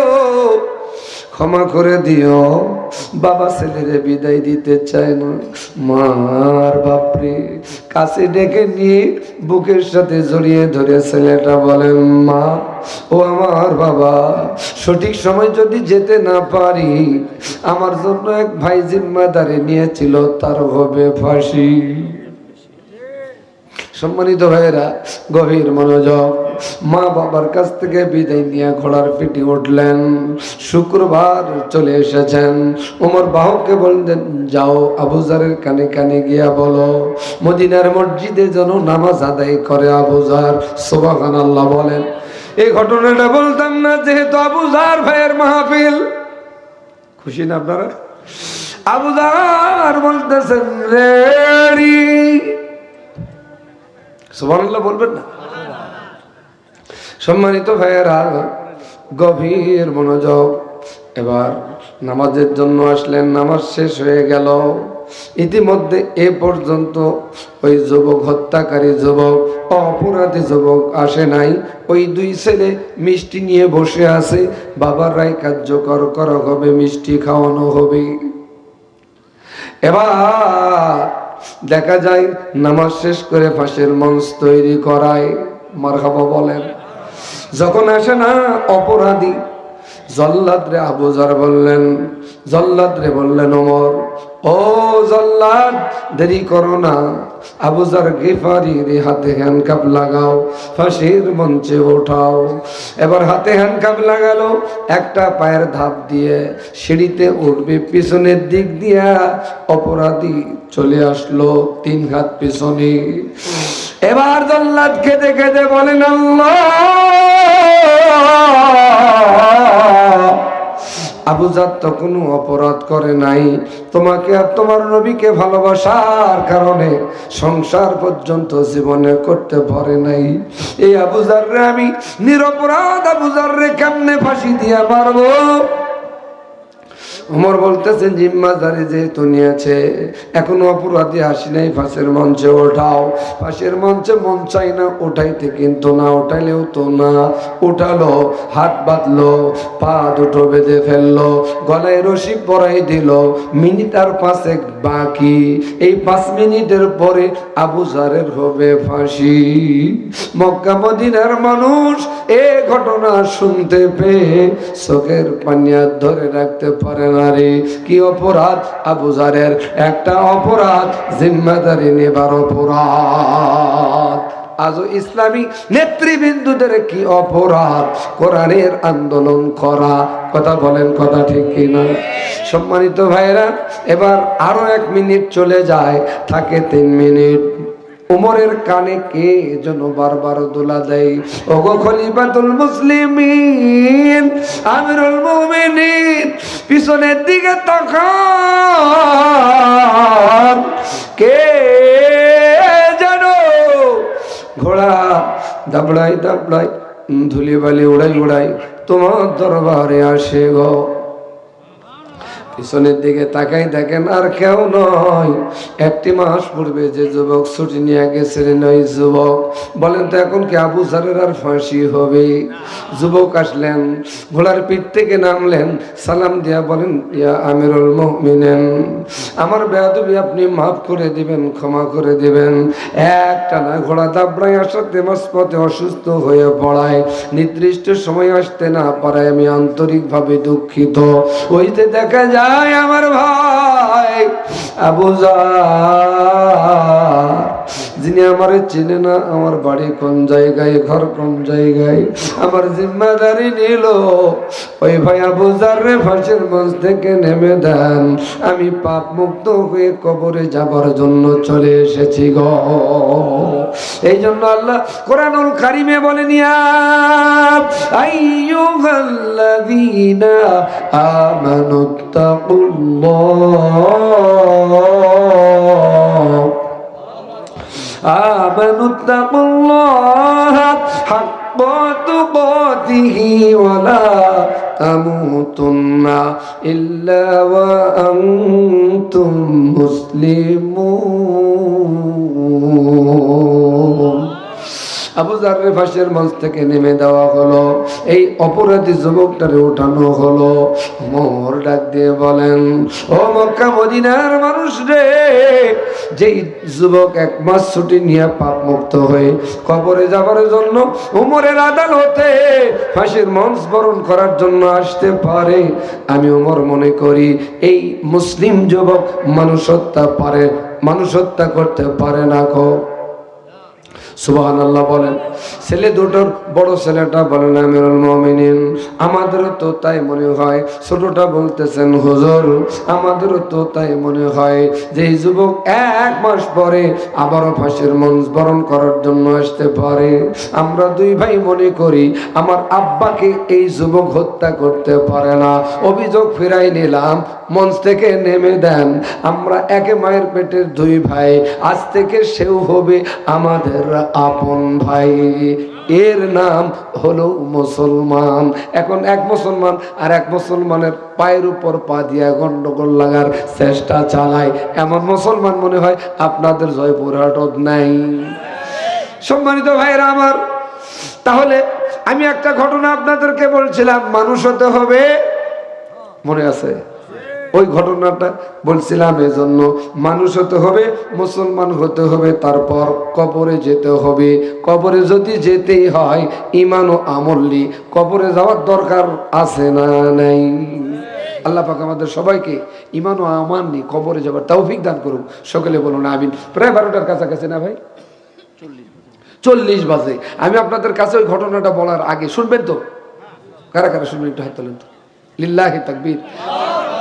ক্ষমা করে দিও। বাবা ছেলেরে বিদায় দিতে চায় না। মার বাপরে কাছে ডেকে নিয়ে বুকের সাথে জড়িয়ে ধরে ছেলেটা বলেন, মা ও আমার বাবা, সঠিক সময় যদি যেতে না পারি, আমার জন্য এক ভাই জিম্মাদারি নিয়েছিল, তার হবে ফাঁসি। সম্মানিত ভাইয়েরা, গভীর মনোযোগ। মা বাবার কাছ থেকে বিদায় নিয়ে ঘোড়ার পিঠে উঠলেন। শুক্রবার চলে এসেছেন। ওমর বাহককে বললেন, যাও আবু যারের কানে কানে গিয়া বলো মদিনার মসজিদে যেন নামাজ আদায় করে আবু যার। সুবহানাল্লাহ বলেন। এই ঘটনাটা বলতাম না, যেহেতু আবু যার ভাইয়ের মাহফিল। খুশি না আপনারা? আবু যার বলতেছেন রেডি। সুবহানাল্লাহ বলবেন না? সম্মানিত ভাইয়েরা, গভীর মনোযোগ। এবার নামাজের জন্য আসলেন। নামাজ শেষ হয়ে গেল। ইতিমধ্যে এ পর্যন্ত ওই যুবক, হত্যাকারী যুবক, অপরাধী যুবক আসে নাই। ওই দুই ছেলে মিষ্টি নিয়ে বসে আছে। বাবার রায় কার্যকর করা হবে, মিষ্টি খাওয়ানো হবে। এবার দেখা যায় নামাজ শেষ করে ফাঁসের মঞ্চ তৈরি করায়। মারহাবা বলেন। যখন আসে না অপরাধী, জল্লাদ রে আবু যার বললেন, জল্লাদ রে বললেন ওমর, ও জল্লাদ দেরি করো না, আবু যার গিফারি রে হাতে হ্যান্ডকাপ লাগাও, ফাঁসির মঞ্চে ওঠাও। এবার হাতে হ্যান্ডকাপ লাগালো। একটা পায়ের ধাপ দিয়ে সিঁড়িতে উঠবে, পিছনের দিক দিয়া অপরাধী চলে আসলো 3 হাত পিছনে। এবার জল্লাদ কেঁদে কেঁদে বলেন, আল্লাহ, আবু যার তো কোনো অপরাধ করে নাই, তোমাকে আর তোমার নবীকে ভালোবাসার কারণে সংসার পর্যন্ত জীবনে করতে পারে নাই। এই আবু যাররে আমি নিরপরাধ আবু যাররে কেমনে ফাঁসি দিয়া মারবো? ওমর বলতেছেন, জিম্মাদারি যেহেতু নিয়েছে, এখনো অপরাধী আসি নাই, ফাঁসের মঞ্চে ওঠাও। ফাঁসের মঞ্চে মন চাই না উঠাইতে, কিন্তু না উঠাইলেও তো না। উঠালো, হাত বাঁধলো, পা দুটো বেঁধে ফেললো, গলায় রশি পরাই দিল। মিনিট আর 5 বাকি। এই 5 মিনিটের পরে আবু যারের হবে ফাঁসি। মক্কা মদিনার মানুষ এ ঘটনা শুনতে পেয়ে চোখের পানি আর ধরে রাখতে পারে না রে। কি অপরাধ আবু যারের? একটা অপরাধ জিম্মাদারি নেবার অপরাধ। আজও ইসলামী নেতৃবৃন্দদের কি অপরাধ? কোরআনের আন্দোলন করা। কথা বলেন, কথা ঠিক কিনা? সম্মানিত ভাইরা, এবার আরো 1 মিনিট চলে যায়, থাকে 3 মিনিট। উমরের কানে কে যেন বারবার দোলা দেয়, ওগো খলিফাতুল মুসলিমিন, আমিরুল মুমিনিন, পিছনের দিকে তাকান। কে যেন ঘোড়া দাবড়াই দাবড়াই, ধুলি বালি উড়াই উড়াই তোমার দরবারে আসে গো। পিছনের দিকে তাকাই দেখেন আর কেউ নয়, 1 মাস পূর্বে যে যুবক ছুটি নিয়ে গেছিলেন ওই যুবক। বলেন তো এখন কি আবু যারের আর ফাঁসি হবে? যুবক আসলেন, ঘোড়ার পিঠ থেকে নামলেন, সালাম দিয়া বলেন, ইয়া আমিরুল মুমিনিন, আমার বেয়াদবি আপনি মাফ করে দিবেন, ক্ষমা করে দিবেন। একটানা ঘোড়া দাবড়ায় আসাতে মাঝপথে অসুস্থ হয়ে পড়ায়, নির্দিষ্ট সময় আসতে না পারায় আমি আন্তরিকভাবে দুঃখিত। ওইতে দেখা যায় আমার ভাই আবু যার, যিনি আমারে চেনে না, আমার বাড়ি কোন জায়গায়, ঘর কোন জায়গায়, আমার জিম্মাদারি নিল। ওই ভাই আবু যাররে ফাঁসির মঞ্চ থেকে নেমে দেন, আমি পাপ মুক্ত হয়ে কবরে যাবার জন্য চলে এসেছি গো। এই জন্য আল্লাহ কোরআনুল কারিমে বলেন, ইয়া আইয়ুহাল্লাযীনা আমানুত্তাকুল্লাহ হাক্কা তুকাতিহি ওয়া লা তামুতুন্না ইল্লা ওয়া আনতুম মুসলিমুন। আবু যারের ফাঁসির মঞ্চ থেকে নেমে দেওয়া হলো, এই অপরাধী যুবকটারে উঠানো হলো। ওমর ডাক দিয়ে বলেন, ও মক্কা মদিনার মানুষ রে, যেই যুবক 1 মাস ছুটি নিয়ে পাপ মুক্ত হয়ে কবরে যাবার জন্য ওমরের আদালতে ফাঁসির মঞ্চ বরণ করার জন্য আসতে পারে, আমি ওমর মনে করি এই মুসলিম যুবক মানুষ হত্যা করতে পারে না গো। সুবহানাল্লাহ বলেন। ছেলে দুটোর বড় ছেলেটা বলেন আমিরুল মুমিনিন, আমাদেরও তো তাই মনে হয়। ছোটটা বলতেছেন হুজুর, আমাদেরও তো তাই মনে হয় যে এই যুবক 1 মাস পরে আবারও ফাঁসির মঞ্চ বরণ করার জন্য আসতে পারে। আমরা দুই ভাই মনে করি আমার আব্বাকে এই যুবক হত্যা করতে পারে না। অভিযোগ ফিরাই নিলাম, মঞ্চ থেকে নেমে দেন। আমরা একে মায়ের পেটের দুই ভাই, আজ থেকে সেও হবে আমাদের আপন ভাই। এর নাম হলো মুসলমান। এখন এক মুসলমান আর এক মুসলমানের পায়ের উপর পা দিয়ে গন্ডগোল লাগার চেষ্টা চালায়, এমন মুসলমান মনে হয় আপনাদের জয়পুরহাটত নাই। সম্মানিত ভাইরা আমার, তাহলে আমি একটা ঘটনা আপনাদেরকে বলছিলাম, মানুষ হতে হবে, মনে আছে? ওই ঘটনাটা বলছিলাম এজন্য, মানুষ হতে হবে, মুসলমান হতে হবে, তারপর কবরে যেতে হবে। কবরে যদি যেতেই হয় ঈমান ও আমল নিয়ে কবরে যাওয়ার দরকার আছে না নাই? আল্লাহ পাক আমাদের সবাইকে ঈমান ও আমল নিয়ে কবরে যাবার তৌফিক দান করুন। সকলে বলুন আমিন। প্রায় 12টার কাছাকাছি না ভাই? 40 বাজে। আমি আপনাদের কাছে ওই ঘটনাটা বলার আগে শুনবেন তো? কারা কারা শুনবেন একটু হাত তোলেন তো। লিল্লাহি তাকবীর।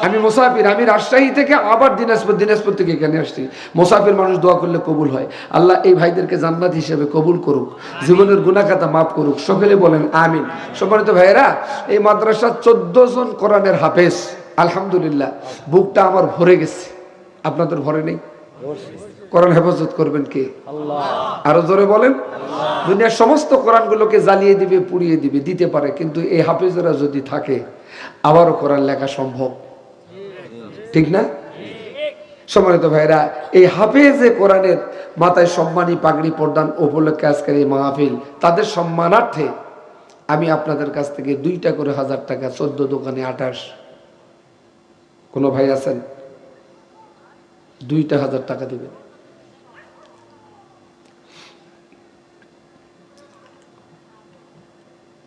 আমি মুসাফির, আমি রাজশাহী থেকে আবার দিনাজপুর থেকে এখানে আসছি। মুসাফির মানুষ দোয়া করলে কবুল হয়। আল্লাহ এই ভাইদেরকে জান্নাত হিসেবে কবুল করুক, জীবনের গুনাহ খাতা মাফ করুক। সকলে বলেন আমিন। সম্মানিত ভাইয়েরা, এই মাদ্রাসার 14 জন কোরআনের হাফেজ, আলহামদুলিল্লাহ বুকটা আমার ভরে গেছে। আপনাদের ভরে নেই? কোরআন হেফাজত করবেন কে? আল্লাহ। আরো জোরে বলেন। দুনিয়ার সমস্ত কোরআনগুলোকে জ্বালিয়ে দিবে, পুড়িয়ে দিবে, দিতে পারে, কিন্তু এই হাফেজরা যদি থাকে আবারও কোরআন লেখা সম্ভব, ঠিক না? সম্মানিত ভাইরা, এই হাফেজে কোরআনের মাথায় সম্মানী পাগড়ি প্রদান উপলক্ষে আজকের এই মাহফিল, তাদের সম্মানার্থে আমি আপনাদের কাছ থেকে 2টা করে 1000 টাকা, 14 দোকানে 28, কোন ভাই আছেন? 2টা 1000 টাকা দিবেন।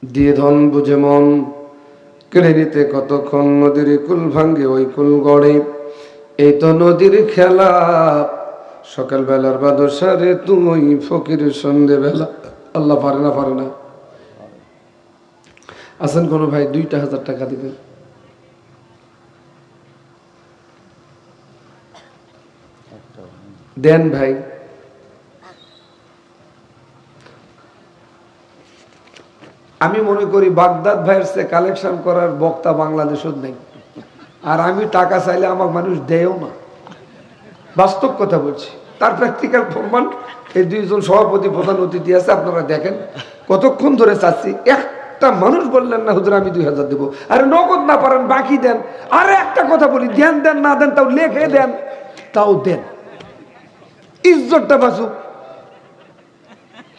দিয়ে ধন বুঝে মন কেড়ে নিতে কতক্ষণ, নদীর কুল ভাঙ্গে ওই কুল গড়ে, এই তো নদীর খেলা। সকাল বেলার বাদশারে তুই ফকির সন্ধে বেলা। আল্লাহ পারে না, পারে না? আছেন কোন ভাই? 2টা 1000 টাকা দিবেন। দেন ভাই। আমি মনে করি বাগদাদ ভাইয়ের সে কালেকশন করার বক্তা বাংলাদেশও নেই। আর আমি টাকা চাইলে আমার মানুষ দেয়ও না, বাস্তব কথা বলছি। তার প্র্যাকটিক্যাল প্রমাণ এই 2 জন সভাপতি প্রধান অতিথি আছে, আপনারা দেখেন কতক্ষণ ধরে চাচ্ছি। একটা মানুষ বললেন না হুজুর আমি 2000 দেবো। আরে নগদ না পারেন বাকি দেন। আরে একটা কথা বলি, দেন দেন না দেন তাও লেখে দেন, তাও দেন। ইজ্জতটা বাঁচুক,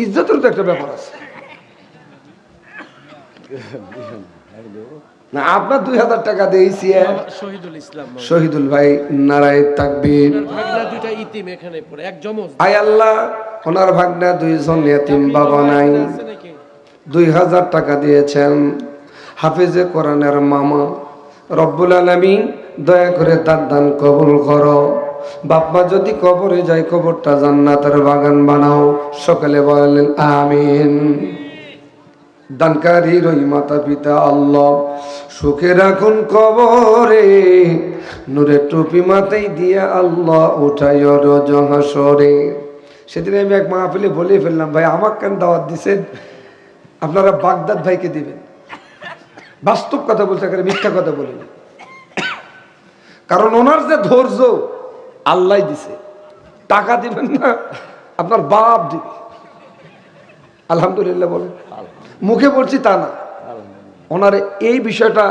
ইজ্জতের তো একটা ব্যাপার আছে না। আপনার 2000 টাকা দিয়েছি শহীদুল ভাই, নারায়ে তাকবীর। আয় আল্লাহ, ওনার ভাগনা 2 জন ইতিম বাবা নাই, 2000 টাকা দিয়েছেন। হাফেজে কোরআনের মামা, রব্বুল আলামিন দয়া করে তার দান কবুল করো। বাপমা যদি কবরে যায় কবরটা জান্নাতের বাগান বানাও। সকলে বলেন আমিন। দানকারীর ওই মাতা পিতা আল্লাহ সুখে রাখুন কবরে, নূরের টুপি মাথায় দিয়া আল্লাহ উঠাই রোজ হাসরে। সেদিন আমি এক মাহফিলে বলে ফেললাম, ভাই আমাকে কেন দাওয়াত দিছেন? আপনারা বাগদাদ ভাইকে দিবেন। বাস্তব কথা বলছে, মিথ্যা কথা বলিনি। কারণ ওনার যে ধৈর্য আল্লাহ দিছে। টাকা দিবেন না, আপনার বাপ দিবে। আলহামদুলিল্লাহ বলেন। মুখে বলছি তা না, ওনার এই বিষয়টা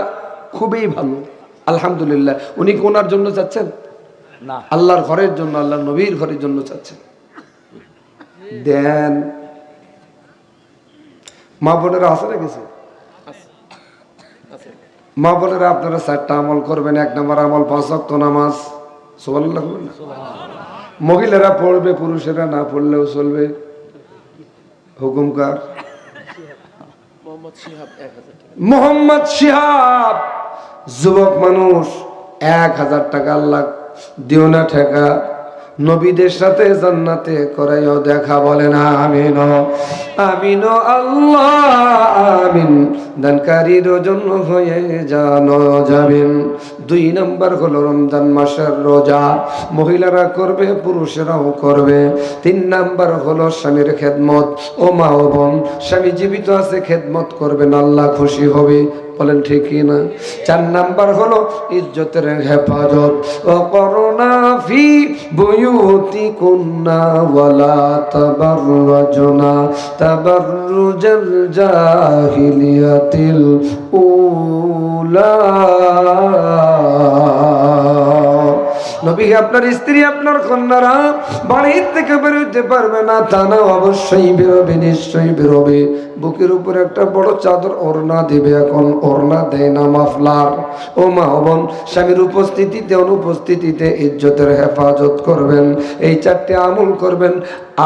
খুবই ভালো। আলহামদুলিল্লাহ। উনি কি ওনার জন্য চাচ্ছেন না, আল্লাহর ঘরের জন্য, আল্লাহর নবীর ঘরের জন্য চাচ্ছেন। দেন। মা বোনেরা আছে না কিছু? মা বোনেরা আপনারা 4টা আমল করবেন। 1 নম্বর আমল 5 ওয়াক্ত নামাজ। সুবহানাল্লাহ। মহিলারা পড়বে, পুরুষেরা না পড়লেও চলবে। হুকুমকার মোহাম্মদ শিহাব, যুবক মানুষ, 1000 টাকা। আল্লাহ দিও না ঠেকা, নবীদের সাথে জান্নাতে করাইও দেখা, বলেন আমিন আমিন আল্লাহ আমিন। দানকারীর জন্য হয়ে জানো যাবেন। 2 নাম্বার হলো রমজান মাসের রোজা, মহিলারা করবে পুরুষেরাও করবে। 3 নাম্বার হলো স্বামীর খেদমত। ও মা ও বোন, স্বামী জীবিত আছে খেদমত করবেন, আল্লাহ খুশি হবে, বলেন ঠিক না? 4 নাম্বার হলো ইজ্জতের হেফাজত। ও করোনা ফি বুয়ুতিকুন্না ওয়ালা তাবাররুজনা তাবাররুজাল জাহিলিয়াতিল উলা। নবী, আপনার স্ত্রী আপনার কন্যারা বাড়ির থেকে বেরোতে পারবে না তা না, অবশ্যই বেরোবে, নিশ্চয়ই বেরোবে। বুকের উপর একটা বড় চাদর ওড়না দিবে, এখন ওড়না দেয় না, মাফলার। ও মা বোন, স্বামীর উপস্থিতিতে অনুপস্থিতিতে ইজ্জতের হেফাজত করবেন, এই 4টে আমল করবেন।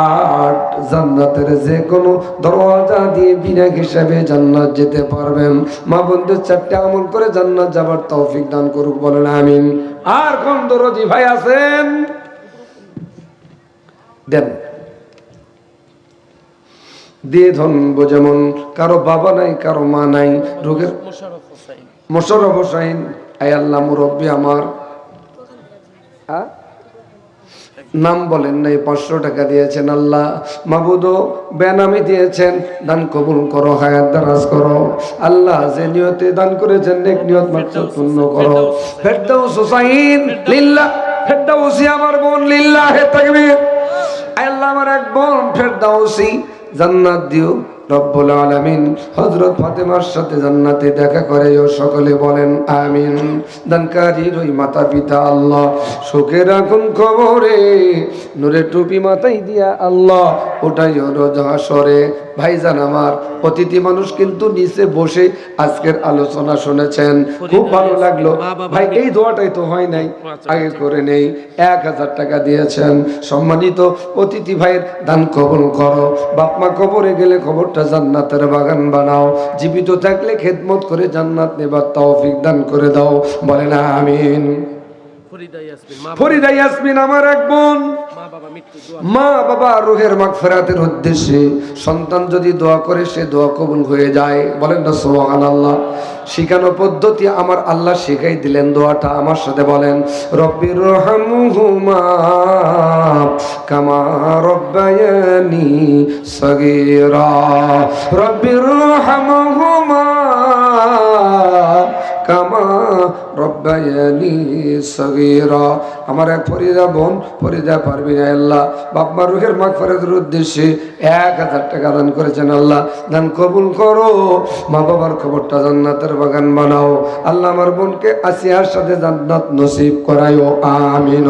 8 জান্নাতের যে কোনো দরওয়াজা দিয়ে বিনা হিসাবে জান্নাত যেতে পারবেন। মা বোনদের 4টে আমল করে জান্নাত যাবার তৌফিক দান করুক, বলেন আমিন। আর কোন দরদি ভাই আছেন? দেন দিয়ে ধনবো। যেমন কারো বাবা নাই, কারো মা নাই, রোগের মোশাররফ হোসাইন, আয় আল্লাহ মুরব্বী আমার, নাম বলেন নাই, 500 টাকা দিয়েছেন। আল্লাহ মাবুদ বেনামি দিয়েছেন, দান কবুল করো, হায়াত দারাজ করো। আল্লাহ যে নিয়তে দান করেছেন নেক নিয়ত মাকসুদ পূর্ণ করো। ফেরদাউস হুসাইন লিল্লাহ, ফেরদাউসি আমার বোন লিল্লাহে তাকবীর। আল্লাহ আমার এক বোন ফেরদাউসি জান্নাত দিও রব্বুল আলামিন। হযরত ফাতেমার সাথে জান্নাতে দেখা করে ও সকলে বলেন আমিন। দানকারীর ওই মাতা পিতা আল্লাহ সুখে রাখুন কবরে, নূরে টুপি মাথায় দিয়া আল্লাহ ওটাই রোজ হাসরে। ভাইজান আমার, অতিথি মানুষ কিন্তু নিচে বসে আজকের আলোচনা শুনেছেন, খুব ভালো লাগলো। ভাই এই দোয়াটাই তো হয় নাই, আগে করে নেই। 1000 টাকা দিয়েছেন। সম্মানিত অতিথি ভাইয়ের দান কবুল করো। বাপ মা কবরে গেলে কবরটা জান্নাতের বাগান বানাও, জীবিত থাকলে খেদমত করে জান্নাত নেবার তৌফিক দান করে দাও, বলেন আমিন। ফরিদা ইয়াসমিন আমার এক বোন, মা বাবা রুহের মাগফিরাতের উদ্দেশ্যে সন্তান যদি দোয়া করে সে দোয়া কবুল হয়ে যায়, বলেন না সুবহানাল্লাহ। শিখানো পদ্ধতি আমার আল্লাহ শিখাই দিলেন, দোয়াটা আমার সাথে বলেন, রব্বির রহমহুমা কামা রব্বায়ানি সগীরা, রব্বির রহমহুমা কামা রব্বায়ানি সগীরা। আমার এক ফরিদা বোন, ফরিদা পারবি না, আল্লাহ বাপমা রুহের মাগফিরাতের উদ্দেশ্যে 1000 টাকা দান করেছেন। আল্লাহ দান কবুল করো, মা বাবার খবরটা জান্নাতের বাগান বানাও। আল্লাহ আমার বোনকে আসিয়ার সাথে জান্নাত নসিব করায়ো, আমিন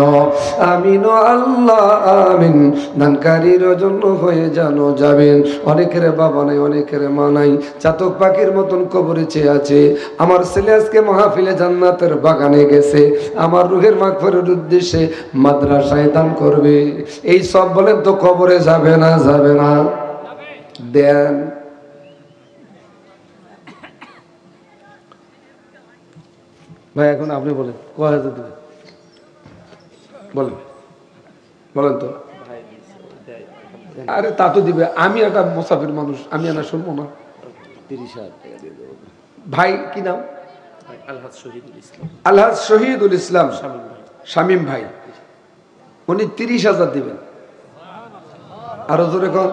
আমিন আল্লাহ আমিন। দানকারীর জন্য হয়ে জানো যাবেন। অনেকের বাবা নাই, অনেকের মা নাই, চাতক পাখির মতন কবরে চেয়ে আছে। আমার ছেলে আজকে মাহফিলে জান্নাতের বাগানে গেছে, আমার রুহের মাগফিরাতের উদ্দেশ্যে মাদ্রাসায় দান করবে। এই সব বলেন তো কবরে যাবে না? যাবে না? দেন। ভাই এখন আপনি বলেন, কয় হাজার দেবেন? বলেন বলেন তো। আরে তা তো দিবে, আমি একটা মুসাফির মানুষ, আমি না শুনবো না। 30,000 টাকা দিয়ে দেবো। ভাই কি নাম? আলহাজ শহীদুল ইসলাম শামীম ভাই, উনি 30,000 দিবেন। আরো জোরে কন,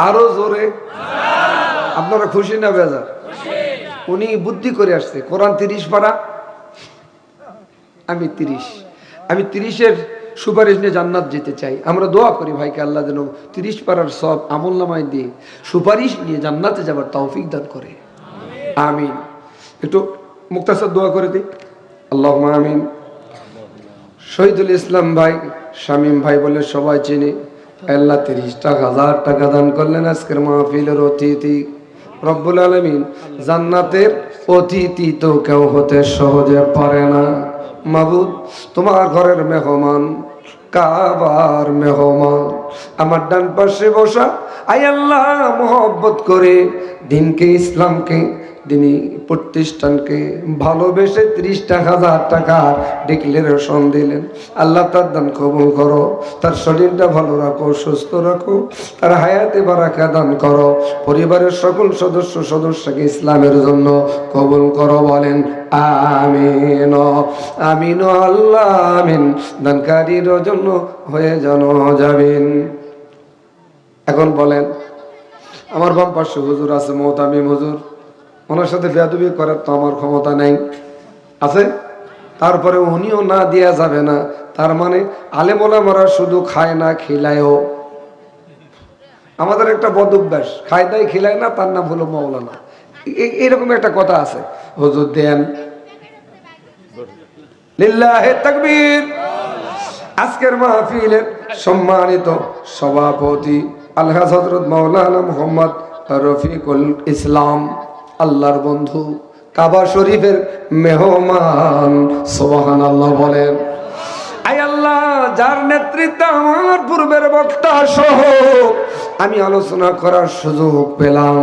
আরো জোরে। আপনারা খুশি না বেজার? উনি বুদ্ধি করে আসছে, কোরআন 30 পারা, আমি 30-এর সুপারিশ নিয়ে জান্নাত যেতে চাই। আমরা দোয়া করি ভাইকে আল্লাহ যেন 30 পারার সব আমল নামায় দিয়ে সুপারিশ নিয়ে জান্নাতে যাবার তৌফিক দান করে, আমিন। একটু মুক্তাসার দোয়া করে দিই, আল্লাহুম্মা আমিন। শহীদুল ইসলাম ভাই, শামীম ভাই বলে সবাই চিনি। আল্লাহ 30,000 টাকা দান করলেন আজকের মাহফিলের অতিথি। রব্বুল আলামিন, জান্নাতের অতিথি তো কেউ হতে সহজে পারে না। মাবুদ, তোমার ঘরের মেহমান, কাবার মেহমান, আমার ডান পাশে বসা, আয় আল্লাহ মোহব্বত করে দিনকে, ইসলামকে, দিনী প্রতিষ্ঠানকে ভালোবেসে 30,000 টাকা ডিক্লারেশন দিলেন। আল্লাহ তার দান কবুল করো, তার শরীরটা ভালো রাখো, সুস্থ রাখো, তার হায়াতে বারাকা দান করো, পরিবারের সকল সদস্যকে ইসলামের জন্য কবুল করো। বলেন আমিন আমিন আল্লাহ আমিন। দানকারীর জন্য হয়ে যাবেন। এখন বলেন, আমার বাম পাশে হুজুর আছে, মোহতামিম হুজুর, ওনার সাথে বেয়াদবি করার তো আমার ক্ষমতা নেই, আছে? তারপরে উনিও না দেয়া যাবে না, তার মানে আলেম ওলামারা শুধু খায় না, খিলায়ও। আমাদের একটা বদ অভ্যাস, খায় দেয় খিলায় না, তার নাম হলো মাওলানা। এরকম একটা কথা আছে। হুজুর দেন, লিল্লাহে তাকবীর। আজকের মাহফিলের সম্মানিত সভাপতি আলহাজ হযরত মাওলানা মুহাম্মদ রফিকুল ইসলাম, আল্লাহর বন্ধু, কাবা শরীফের মেহমান, সুবহানাল্লাহ বলেন। আয় আল্লাহ, যার নেতৃত্বে আমার পূর্বের বক্তা সহ আমি আলোচনা করার সুযোগ পেলাম,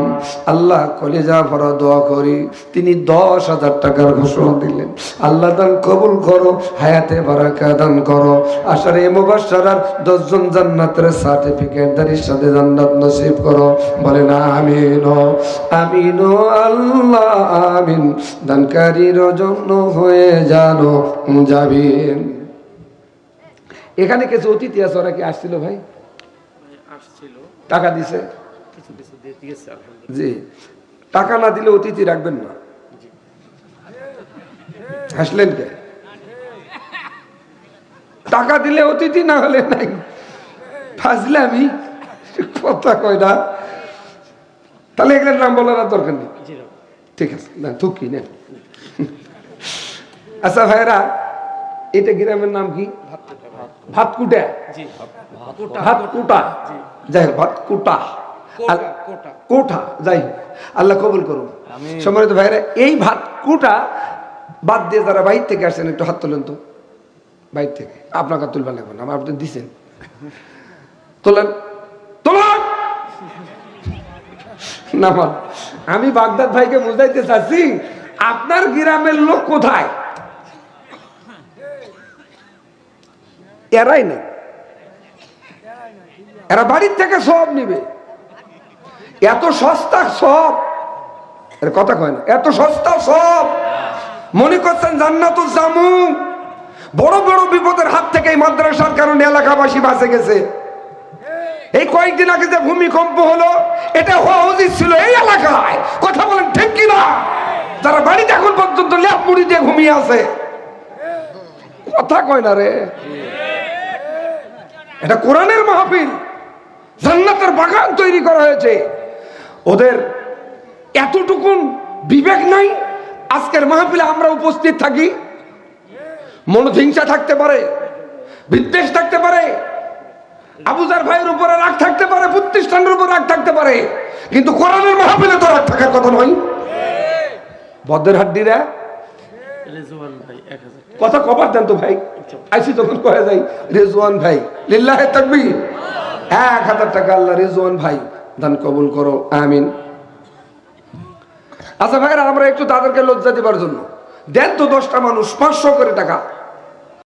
আল্লাহ কলিজা ভরা দোয়া করি, তিনি 10,000 টাকার ঘোষণা দিলেন। আল্লাহ দান কবুল করো, হায়াতে বারাকা দান করো, আশারে মুবাশশারার 10 জন জান্নাতের সার্টিফিকেটদারির সাথে জান্নাত নসিব করো। বলেন আমিন আমিন আল্লাহ আমিন। দানকারীর জন্য হয়ে যাবেন। এখানে কিছু অতিথি আছে, ওরা কি আসছিল ভাই? টাকা দিছে? জি, টাকা না দিলে অতিথি রাখবেন না। হাসলেন কে? টাকা দিলে অতিথি, না হলে নাই। ফাজলে আমি কথা কয় না, তাহলে এগুলোর নাম বলার দরকার নেই। ঠিক আছে, না থুকি নেন। আচ্ছা ভাইরা, এটা গ্রামের নাম কি? ভাতকুটা। ভাতকুটা, যাই হোক, ভাতকুটা কোঠা, যাই হোক, আল্লাহ কবুল করুন। সম্মানিত ভাইরা, এই ভাতকুটা বাদ দিয়ে যারা বাইর থেকে আসছেন, একটু হাত তোলেন তো। বাইর থেকে আপনাকে তুলবেন লাগবে না, আপনি দিচ্ছেন, তোলেন তোলেন না। আমি বাগদাদ ভাইকে বুঝাইতে চাচ্ছি, আপনার গ্রামের লোক কোথায়? এরাই নেই, এরা বাড়ির থেকে সব নিবে। এত সস্তা সব, এর কথা কয় না, এত সস্তা সব। মনে করছেন জান্নাতুল জামুন? বড় বড় বিপদের হাত থেকে এই মাদ্রাসার কারণে এলাকাবাসী বাঁচে গেছে। এই কয়েকদিন আগে যে ভূমিকম্প হলো, এটা হওয়া উচিত ছিল এই এলাকায়। কথা বলেন ঠিক কিনা? যারা বাড়িতে এখন পর্যন্ত ল্যাপ মুড়ি দিয়ে ঘুমিয়ে আছে, কথা কয় না রে। এটা কোরআনের মাহফিল, জান্নাতের বাগান তৈরি করা হয়েছে। ওদের এতটুকুন বিবেক নাই, আজকের মাহফিলে আমরা উপস্থিত থাকি। মনোহিংসা থাকতে পারে, বিদ্বেষ থাকতে পারে, আবুজার ভাইয়ের উপরে রাগ থাকতে পারে, প্রতিষ্ঠানের উপর রাগ থাকতে পারে, কিন্তু কোরআনের মাহফিলে তো রাগ থাকার কথা নয়। বদ্রের হাড্ডিরা কথা কবার দেন তো ভাই, আইসি তখন কয়ে যাই। রেজওয়ান ভাই, লিল্লাহে তাকবীর, 1000 টাকা আল্লাহ রেজওয়ান ভাই দান কবুল করো, আমিন। আচ্ছা ভাইরা, আমরা একটু তাদেরকে লজ্জা দেবার জন্য দেন তো 10টা মানুষ 500 করে টাকা।